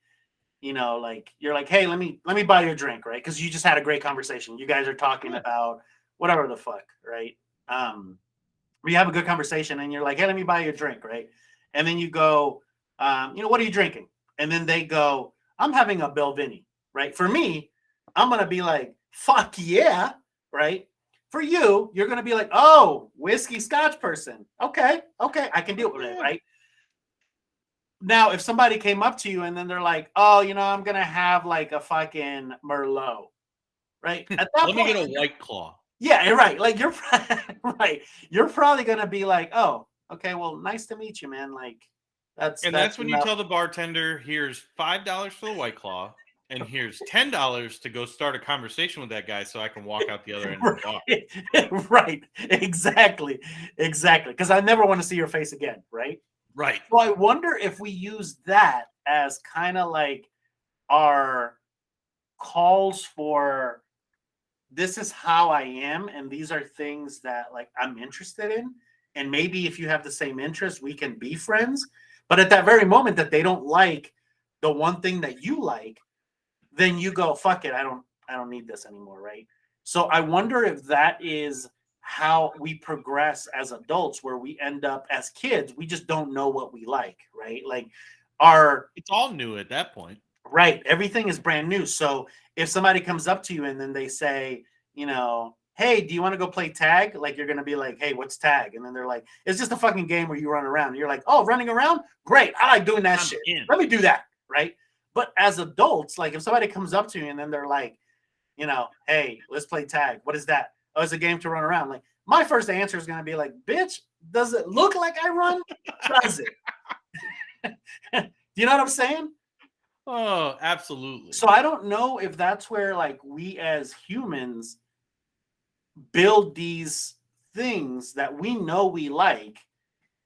you know, like you're like, hey, let me buy you a drink, right? Because you just had a great conversation. You guys are talking about whatever the fuck, right? We have a good conversation and you're like, hey, let me buy you a drink, right? And then you go, you know, what are you drinking? And then they go, I'm having a Belvini, right? For me, I'm gonna be like, fuck yeah, right? For you, you're gonna be like, oh, whiskey Scotch person. Okay, I can deal with it, right? Now, if somebody came up to you and then they're like, oh, you know, I'm gonna have like a fucking Merlot, right? At that Let me get a White Claw. Yeah, right. Like you're right. You're probably gonna be like, oh, okay, well, nice to meet you, man. Like that's when you tell the bartender, here's $5 for the White Claw, and here's $10 to go start a conversation with that guy so I can walk out the other end of the bar. Right. Exactly. Because I never want to see your face again, right? Right. So I wonder if we use that as kind of like our calls for this is how I am, and these are things that like I'm interested in. And maybe if you have the same interest, we can be friends. But at that very moment that they don't like the one thing that you like, then you go, fuck it, I don't need this anymore, right? So I wonder if that is how we progress as adults, where we end up as kids, we just don't know what we like, right? Like it's all new at that point. Right. Everything is brand new. So if somebody comes up to you and then they say, you know, hey, do you want to go play tag? Like you're going to be like, hey, what's tag? And then they're like, it's just a fucking game where you run around. And you're like, oh, running around? Great. I like doing that shit. Let me do that. Right. But as adults, like if somebody comes up to you and then they're like, you know, hey, let's play tag. What is that? Oh, it's a game to run around. Like my first answer is going to be like, bitch, does it look like I run? Does it? Do you know what I'm saying? Oh, absolutely. So I don't know if that's where like we as humans build these things that we know we like,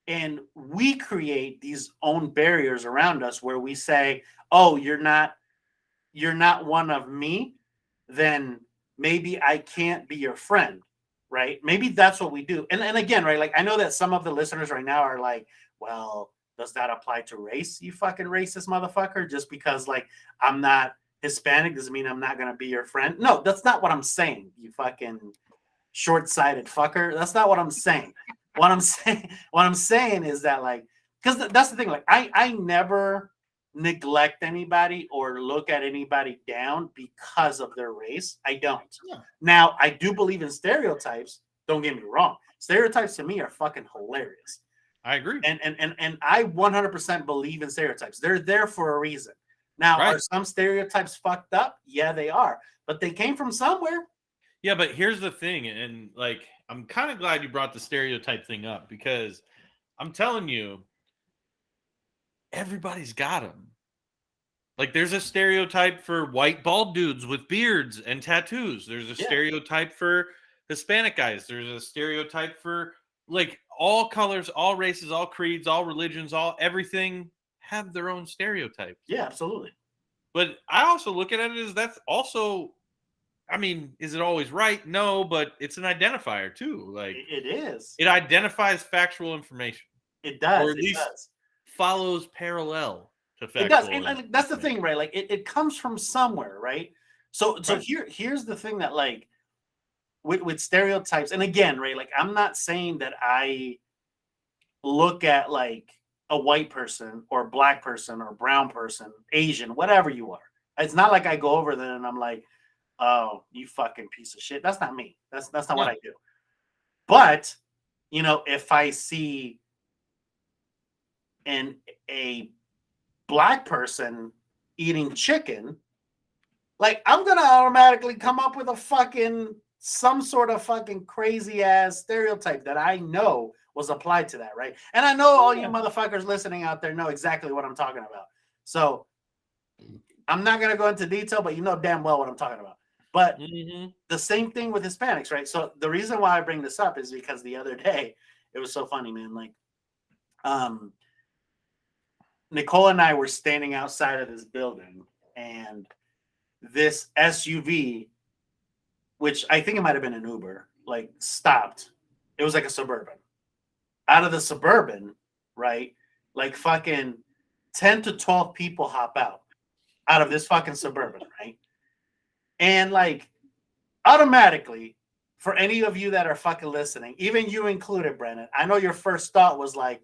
and we create these own barriers around us where we say, oh, you're not one of me, then maybe I can't be your friend, right? Maybe that's what we do. And again, right, like I know that some of the listeners right now are like, well, does that apply to race, you fucking racist motherfucker? Just because like I'm not Hispanic doesn't mean I'm not gonna be your friend. No, that's not what I'm saying, you fucking short-sighted fucker. That's not what I'm saying. What I'm saying is that like, because that's the thing, like I never neglect anybody or look at anybody down because of their race. I don't. Yeah. Now, I do believe in stereotypes. Don't get me wrong. Stereotypes to me are fucking hilarious. I agree. And I 100% believe in stereotypes. They're there for a reason. Now, Are some stereotypes fucked up? Yeah, they are. But they came from somewhere. Yeah, but here's the thing. And like, I'm kind of glad you brought the stereotype thing up, because I'm telling you, everybody's got them. Like, there's a stereotype for white bald dudes with beards and tattoos. There's a stereotype for Hispanic guys. There's a stereotype for like all colors, all races, all creeds, all religions, all everything have their own stereotypes. Yeah, absolutely. But I also look at it as that's also, I mean, is it always right? No, but it's an identifier too. Like it is. It identifies factual information. It does. Or at least follows parallel to factual. It does. And that's the thing, right? Like it comes from somewhere, right? So here's the thing that like with stereotypes, and again, right, like I'm not saying that I look at like a white person or black person or brown person, Asian, whatever you are. It's not like I go over there and I'm like, oh, you fucking piece of shit. That's not me. That's not what I do. But you know, if I see a black person eating chicken, like I'm gonna automatically come up with some sort of fucking crazy ass stereotype that I know was applied to that, right? And I know all you motherfuckers listening out there know exactly what I'm talking about. So I'm not going to go into detail, but you know damn well what I'm talking about. But the same thing with Hispanics, right? So the reason why I bring this up is because the other day, it was so funny, man. Like, Nicole and I were standing outside of this building, and this SUV, which I think it might have been an Uber, like stopped. It was like a Suburban. Out of the Suburban, right? Like fucking 10 to 12 people hop out of this fucking Suburban, right? And like automatically, for any of you that are fucking listening, even you included, Brennan, I know your first thought was like,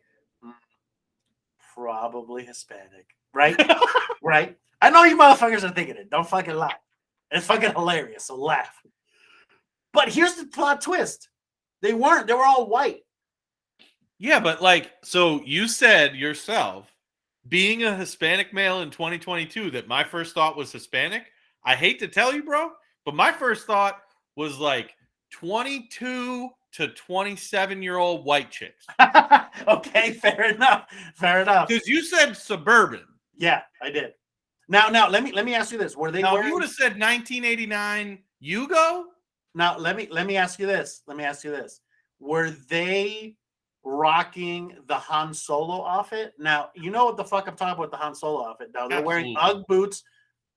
probably Hispanic, right? Right? I know you motherfuckers are thinking it. Don't fucking lie. It's fucking hilarious, so laugh. But here's the plot twist. They weren't. They were all white. Yeah, but like, so you said yourself, being a Hispanic male in 2022, that my first thought was Hispanic. I hate to tell you, bro, but my first thought was like 22 to 27-year-old white chicks. Okay, fair enough. Fair enough. Because you said Suburban. Yeah, I did. Now, let me ask you this: were they? Now, if you would have said 1989, Yugo. Now, let me ask you this. Were they rocking the Han Solo outfit? Now, you know what the fuck I'm talking about, the Han Solo outfit. Now, they're wearing Ugg boots,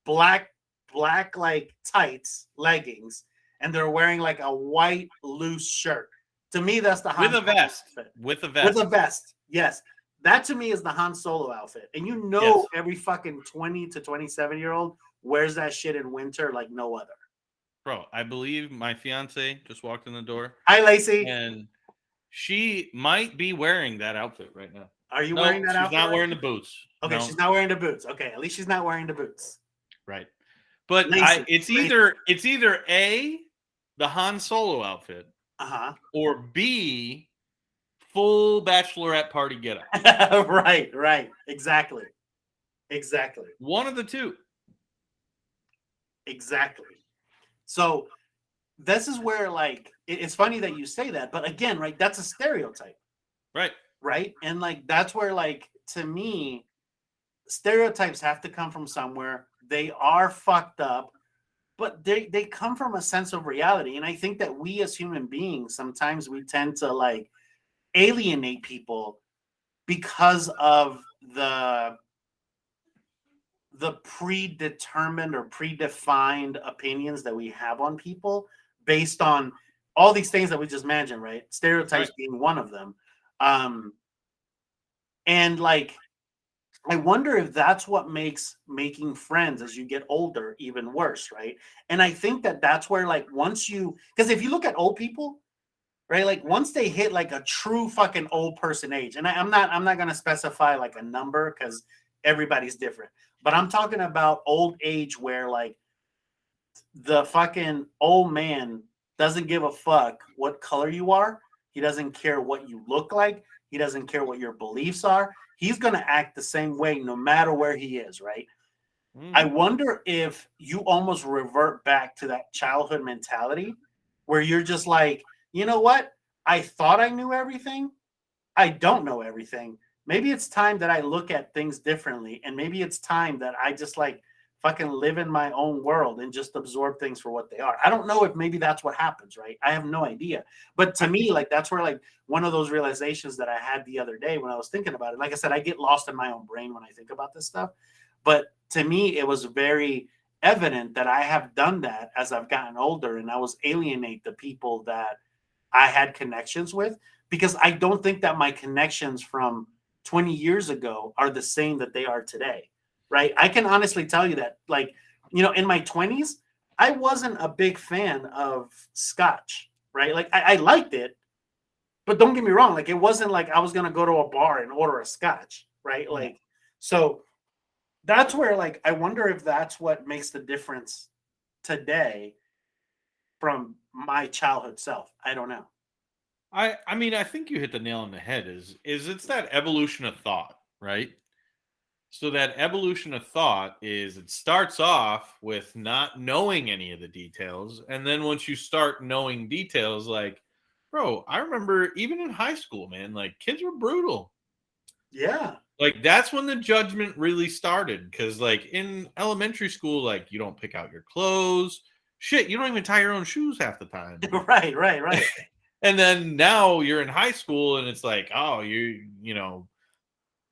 black like tights, leggings, and they're wearing like a white loose shirt. To me, that's the Han with a vest. Outfit. With a vest. With a vest. Yes. That to me is the Han Solo outfit. And you know, every fucking 20 to 27-year-old wears that shit in winter like no other. Bro, I believe my fiance just walked in the door. Hi, Lacey. And she might be wearing that outfit right now. Are you wearing that outfit? She's not wearing the boots. Okay, no. She's not wearing the boots. Okay, at least she's not wearing the boots. Right. But it's either A, the Han Solo outfit, or B, full bachelorette party getup. Right. Exactly. One of the two. Exactly. So this is where, like, it's funny that you say that, but again, right, that's a stereotype. Right. And like, that's where, like, to me, stereotypes have to come from somewhere. They are fucked up, but they come from a sense of reality. And I think that we as human beings, sometimes we tend to like alienate people because of the predetermined or predefined opinions that we have on people based on all these things that we just mentioned, right? Stereotypes being one of them. And like, I wonder if that's what makes making friends as you get older even worse, right? And I think that that's where, like, because if you look at old people, right, like once they hit like a true fucking old person age, and I'm not gonna specify like a number because everybody's different, but I'm talking about old age where like the fucking old man doesn't give a fuck what color you are. He doesn't care what you look like. He doesn't care what your beliefs are. He's going to act the same way no matter where he is, right? I wonder if you almost revert back to that childhood mentality where you're just like, you know what? I thought I knew everything. I don't know everything. Maybe it's time that I look at things differently. And maybe it's time that I just like fucking live in my own world and just absorb things for what they are. I don't know if maybe that's what happens, right? I have no idea. But to me, like, that's where like one of those realizations that I had the other day when I was thinking about it. Like I said, I get lost in my own brain when I think about this stuff. But to me, it was very evident that I have done that as I've gotten older, and I was alienate the people that I had connections with, because I don't think that my connections from 20 years ago are the same that they are today. Right. I can honestly tell you that, like, you know, in my 20s, I wasn't a big fan of scotch. Right. Like I liked it, but don't get me wrong. Like, it wasn't like I was going to go to a bar and order a scotch. Right. Like, so that's where, like, I wonder if that's what makes the difference today from my childhood self. I don't know. I mean, I think you hit the nail on the head. Is it's that evolution of thought, right? So that evolution of thought is, it starts off with not knowing any of the details. And then once you start knowing details, like, bro, I remember even in high school, man, like, kids were brutal. Yeah. Like, that's when the judgment really started. Because, like, in elementary school, like, you don't pick out your clothes. Shit, you don't even tie your own shoes half the time. Right. And then now you're in high school, and it's like, oh,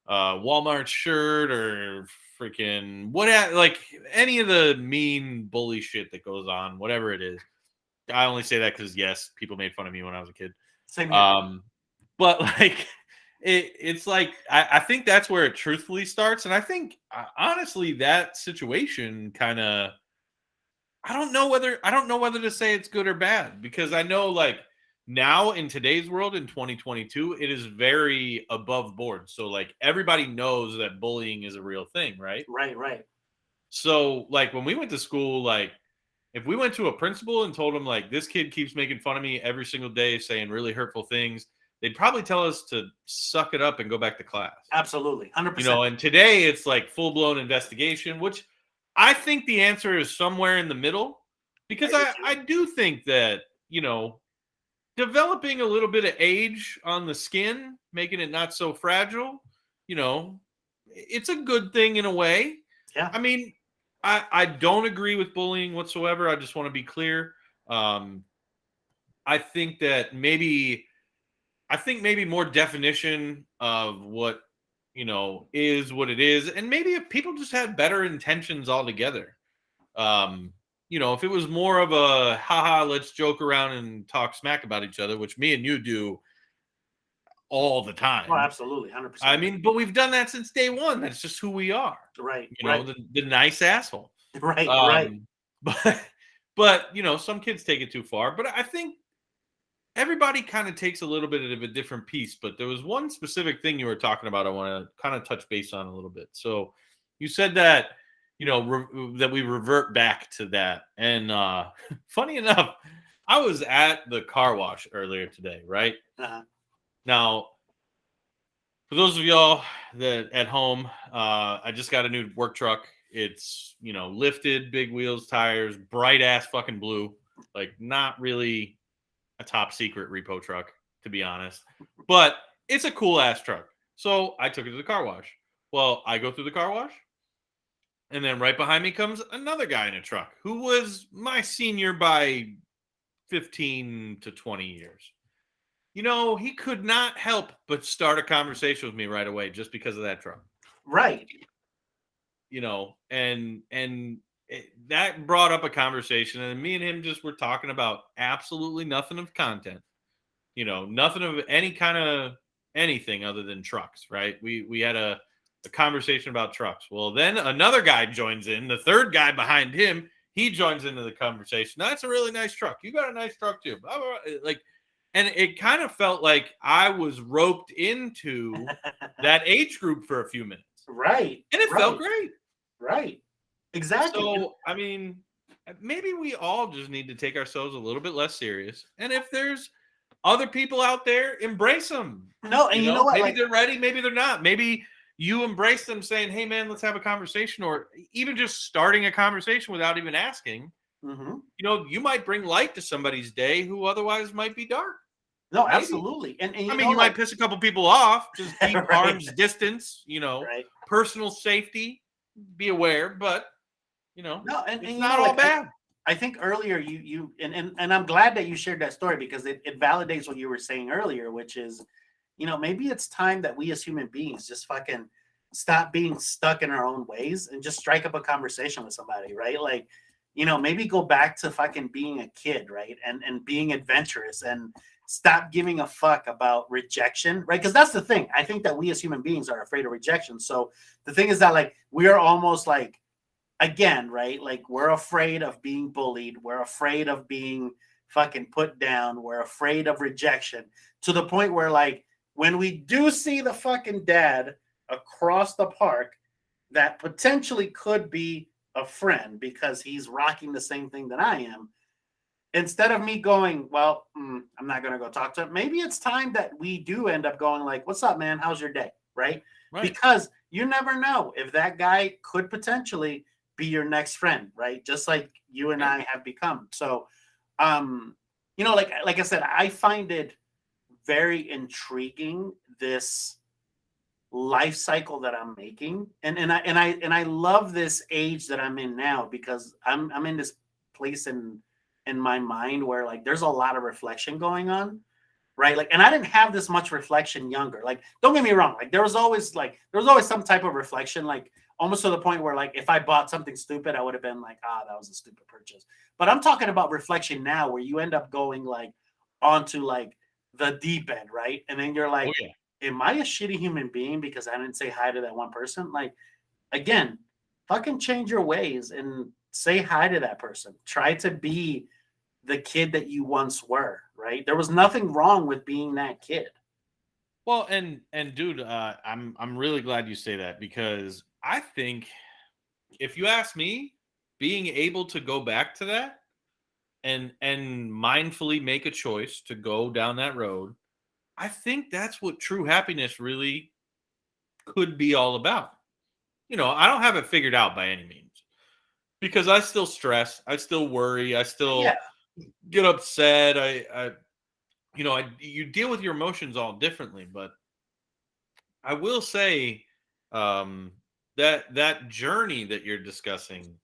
Walmart shirt or freaking like any of the mean bully shit that goes on, whatever it is. I only say that because yes, people made fun of me when I was a kid. Same here. But like it's like I think that's where it truthfully starts. And I think honestly that situation kind of I don't know whether to say it's good or bad, because I know like now in today's world in 2022 it is very above board. So like everybody knows that bullying is a real thing, right? Right. So like when we went to school, like if we went to a principal and told him like this kid keeps making fun of me every single day saying really hurtful things, they'd probably tell us to suck it up and go back to class. Absolutely. 100%. And today it's like full-blown investigation, which I think the answer is somewhere in the middle, because I do think that, developing a little bit of age on the skin, making it not so fragile, it's a good thing in a way. Yeah. I mean, I don't agree with bullying whatsoever. I just want to be clear. I think maybe more definition of what, is what it is. And maybe if people just had better intentions altogether, if it was more of a haha, let's joke around and talk smack about each other, which me and you do all the time. Oh, absolutely. 100%. I mean, but we've done that since day one. That's just who we are. Right. The nice asshole. Right. But, some kids take it too far. But I think everybody kind of takes a little bit of a different piece. But there was one specific thing you were talking about I want to kind of touch base on a little bit. So you said that, that we revert back to that. And funny enough, I was at the car wash earlier today, right? Uh-huh. Now, for those of y'all that at home, I just got a new work truck. It's, lifted, big wheels, tires, bright ass fucking blue. Like not really a top secret repo truck, to be honest. But it's a cool ass truck. So I took it to the car wash. Well, I go through the car wash. And then right behind me comes another guy in a truck who was my senior by 15 to 20 years. He could not help but start a conversation with me right away just because of that truck. Right. That brought up a conversation, and me and him just were talking about absolutely nothing of content. Nothing of any kind of anything other than trucks, right? We had a conversation about trucks. Well, then another guy joins in, the third guy behind him, he joins into the conversation. That's a really nice truck. You got a nice truck too. Blah, blah, blah. Like, and it kind of felt like I was roped into that age group for a few minutes. Right. And it felt great. Right. Exactly. So, I mean, maybe we all just need to take ourselves a little bit less serious. And if there's other people out there, embrace them. No, and you know what? Maybe they're ready, maybe they're not. Maybe you embrace them saying, hey, man, let's have a conversation, or even just starting a conversation without even asking. Mm-hmm. You might bring light to somebody's day who otherwise might be dark. No, maybe. Absolutely. And you might piss a couple people off. Just keep arm's distance, personal safety, be aware, but, no, and it's not all bad. I think earlier you and I'm glad that you shared that story, because it validates what you were saying earlier, which is, maybe it's time that we as human beings just fucking stop being stuck in our own ways and just strike up a conversation with somebody, right? Like, maybe go back to fucking being a kid, right? And being adventurous and stop giving a fuck about rejection, right? Because that's the thing. I think that we as human beings are afraid of rejection. So the thing is that, like, we are almost like, again, right? Like, we're afraid of being bullied. We're afraid of being fucking put down. We're afraid of rejection, to the point where, like, when we do see the fucking dad across the park that potentially could be a friend because he's rocking the same thing that I am, instead of me going, well, I'm not going to go talk to him, maybe it's time that we do end up going like, what's up, man? How's your day? Right? Because you never know if that guy could potentially be your next friend, right? Just like you and I have become. So, like I said, I find it very intriguing, this life cycle that I'm making, and I love this age that I'm in now, because I'm in this place in my mind where like there's a lot of reflection going on, right? Like, and I didn't have this much reflection younger. Like, don't get me wrong, like there was always some type of reflection, like almost to the point where like if I bought something stupid, I would have been like, that was a stupid purchase. But I'm talking about reflection now, where you end up going like onto like the deep end, right? And then you're like, am I a shitty human being because I didn't say hi to that one person? Like, again, fucking change your ways and say hi to that person. Try to be the kid that you once were, right? There was nothing wrong with being that kid. Well, and dude, I'm really glad you say that, because I think, if you ask me, being able to go back to that and mindfully make a choice to go down that road, I think that's what true happiness really could be all about. I don't have it figured out by any means, because I still stress, I still worry, I still get upset. You deal with your emotions all differently, but I will say, that journey that you're discussing,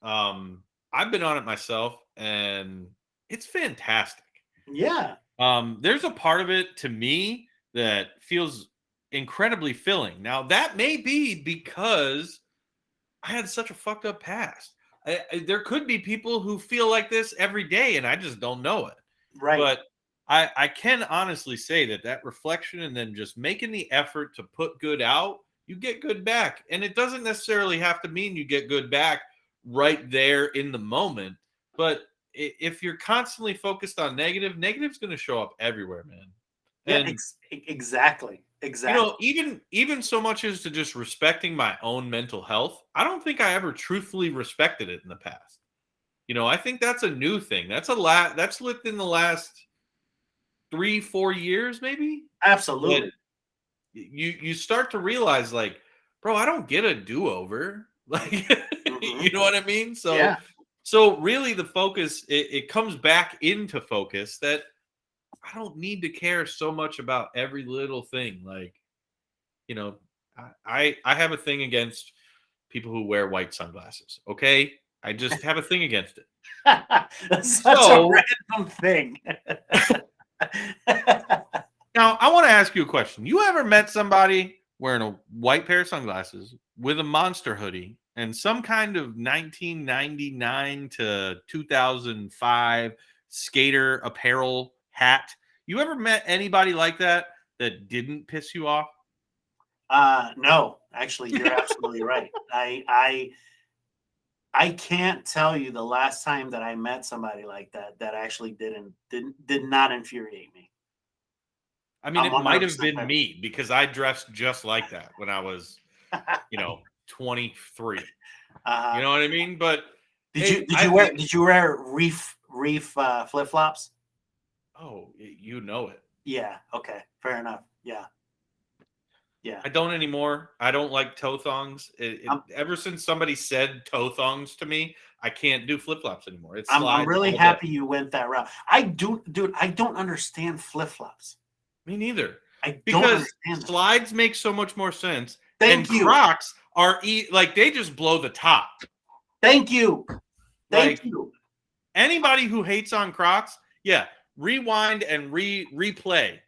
I've been on it myself, and it's fantastic. Yeah. There's a part of it to me that feels incredibly filling. Now, that may be because I had such a fucked up past. There could be people who feel like this every day, and I just don't know it. Right. But I can honestly say that reflection, and then just making the effort to put good out, you get good back. And it doesn't necessarily have to mean you get good back right there in the moment. But if you're constantly focused on negative's going to show up everywhere, man. Yeah, And exactly. even so much as to just respecting my own mental health, I don't think I ever truthfully respected it in the past. I think that's a new thing. That's within the last 3-4 years, maybe. Absolutely. But you start to realize, like, bro, I don't get a do-over. Like, you know what I mean? So really the focus, it comes back into focus that I don't need to care so much about every little thing. Like, I have a thing against people who wear white sunglasses. Okay. I just have a thing against it. That's such a random thing. Now, I want to ask you a question. You ever met somebody wearing a white pair of sunglasses with a Monster hoodie and some kind of 1999 to 2005 skater apparel hat? You ever met anybody like that didn't piss you off? No, actually, you're absolutely right. I can't tell you the last time that I met somebody like that actually did not infuriate me. I mean, it might have been me, because I dressed just like that when I was, 23. You know what I mean? But did you wear reef flip flops? Oh, you know it. Yeah. Okay. Fair enough. Yeah. Yeah. I don't anymore. I don't like toe thongs. Ever since somebody said toe thongs to me, I can't do flip flops anymore. I'm really happy you went that route. I don't understand flip flops. Me neither. Because slides make so much more sense. Thank you. Crocs are like, they just blow the top. Thank you. Thank you. Anybody who hates on Crocs, rewind and replay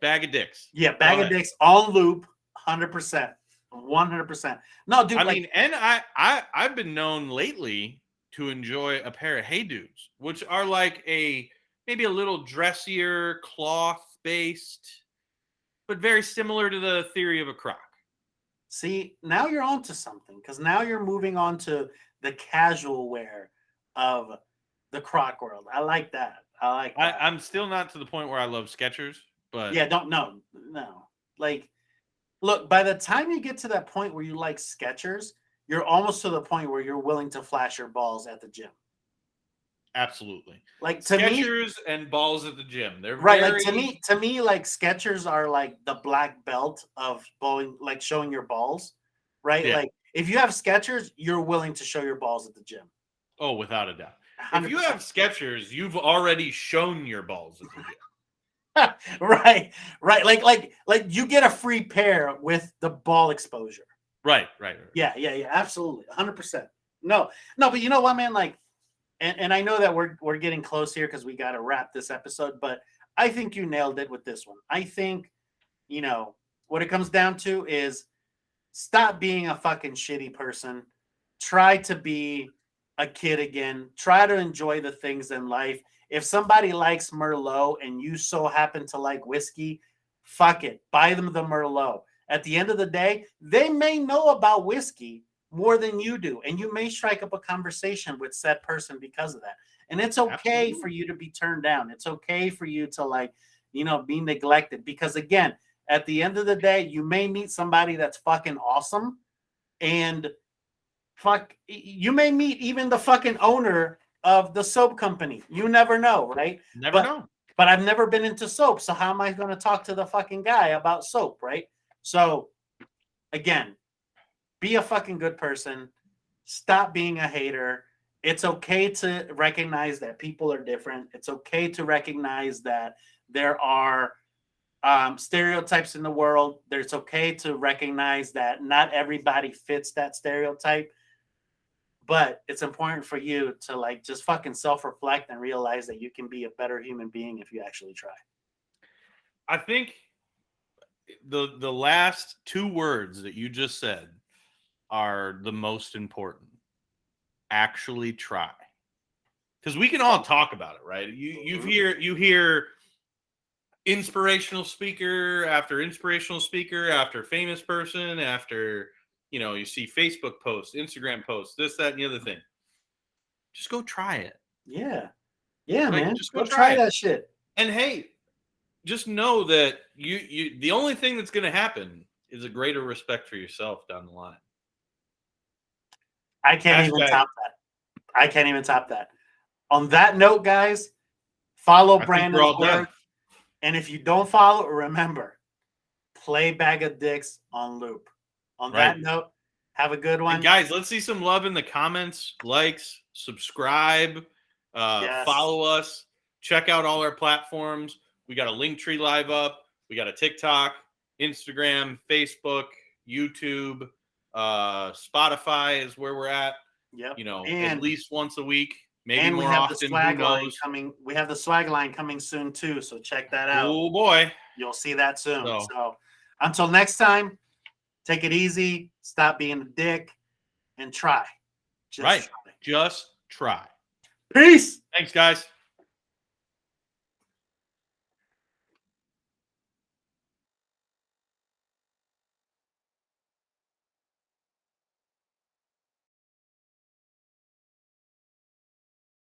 Bag of Dicks. Yeah, Bag of Dicks on loop, 100%. 100%. No, dude. I mean, and I've been known lately to enjoy a pair of Hey Dudes, which are like maybe a little dressier, cloth-based, but very similar to the theory of a Croc. See, now you're onto something, because now you're moving on to the casual wear of the Croc world. I like that. I'm still not to the point where I love Skechers, but yeah, no. Like, look, by the time you get to that point where you like Skechers, you're almost to the point where you're willing to flash your balls at the gym. Absolutely. Like, to Skechers and balls at the gym. They're right. Very... Like, to me, like, Skechers are like the black belt of bowling, like showing your balls, right? Yeah. Like, if you have Skechers, you're willing to show your balls at the gym. Oh, without a doubt. 100%. If you have Skechers, you've already shown your balls at the gym. Right. Like you get a free pair with the ball exposure. Right. Yeah. Absolutely. 100%. No, but you know what, man? Like, and I know that we're getting close here because we got to wrap this episode, but I think you nailed it with this one. I think, what it comes down to is stop being a fucking shitty person. Try to be a kid again. Try to enjoy the things in life. If somebody likes Merlot and you so happen to like whiskey, fuck it. Buy them the Merlot. At the end of the day, they may know about whiskey more than you do. And you may strike up a conversation with said person because of that. And it's okay for you to be turned down. It's okay for you to be neglected. Because again, at the end of the day, you may meet somebody that's fucking awesome. And you may meet even the fucking owner of the soap company. You never know, right? Never know. But I've never been into soap. So how am I going to talk to the fucking guy about soap, right? So again, be a fucking good person. Stop being a hater. It's okay to recognize that people are different. It's okay to recognize that there are stereotypes in the world. It's okay to recognize that not everybody fits that stereotype. But it's important for you to just fucking self-reflect and realize that you can be a better human being if you actually try. I think the last two words that you just said are the most important. Actually try. Because we can all talk about it, right? You hear inspirational speaker after famous person after you see Facebook posts, Instagram posts, this, that, and the other thing. Just go try it. Yeah, man. Just go try that shit. And hey, just know that you the only thing that's going to happen is a greater respect for yourself down the line. I can't even top that. On that note, guys, follow Brandon's work. And if you don't follow, remember, play Bag of Dicks on loop. On that note, have a good one. And guys, let's see some love in the comments. Likes, subscribe, follow us. Check out all our platforms. We got a Linktree live up. We got a TikTok, Instagram, Facebook, YouTube, Spotify is where we're at. Yep. At least once a week. Maybe and more we have often. the swag line coming. We have the swag line coming soon too. So check that out. Oh boy. You'll see that soon. So until next time, take it easy. Stop being a dick and try. Just try. Peace. Thanks, guys.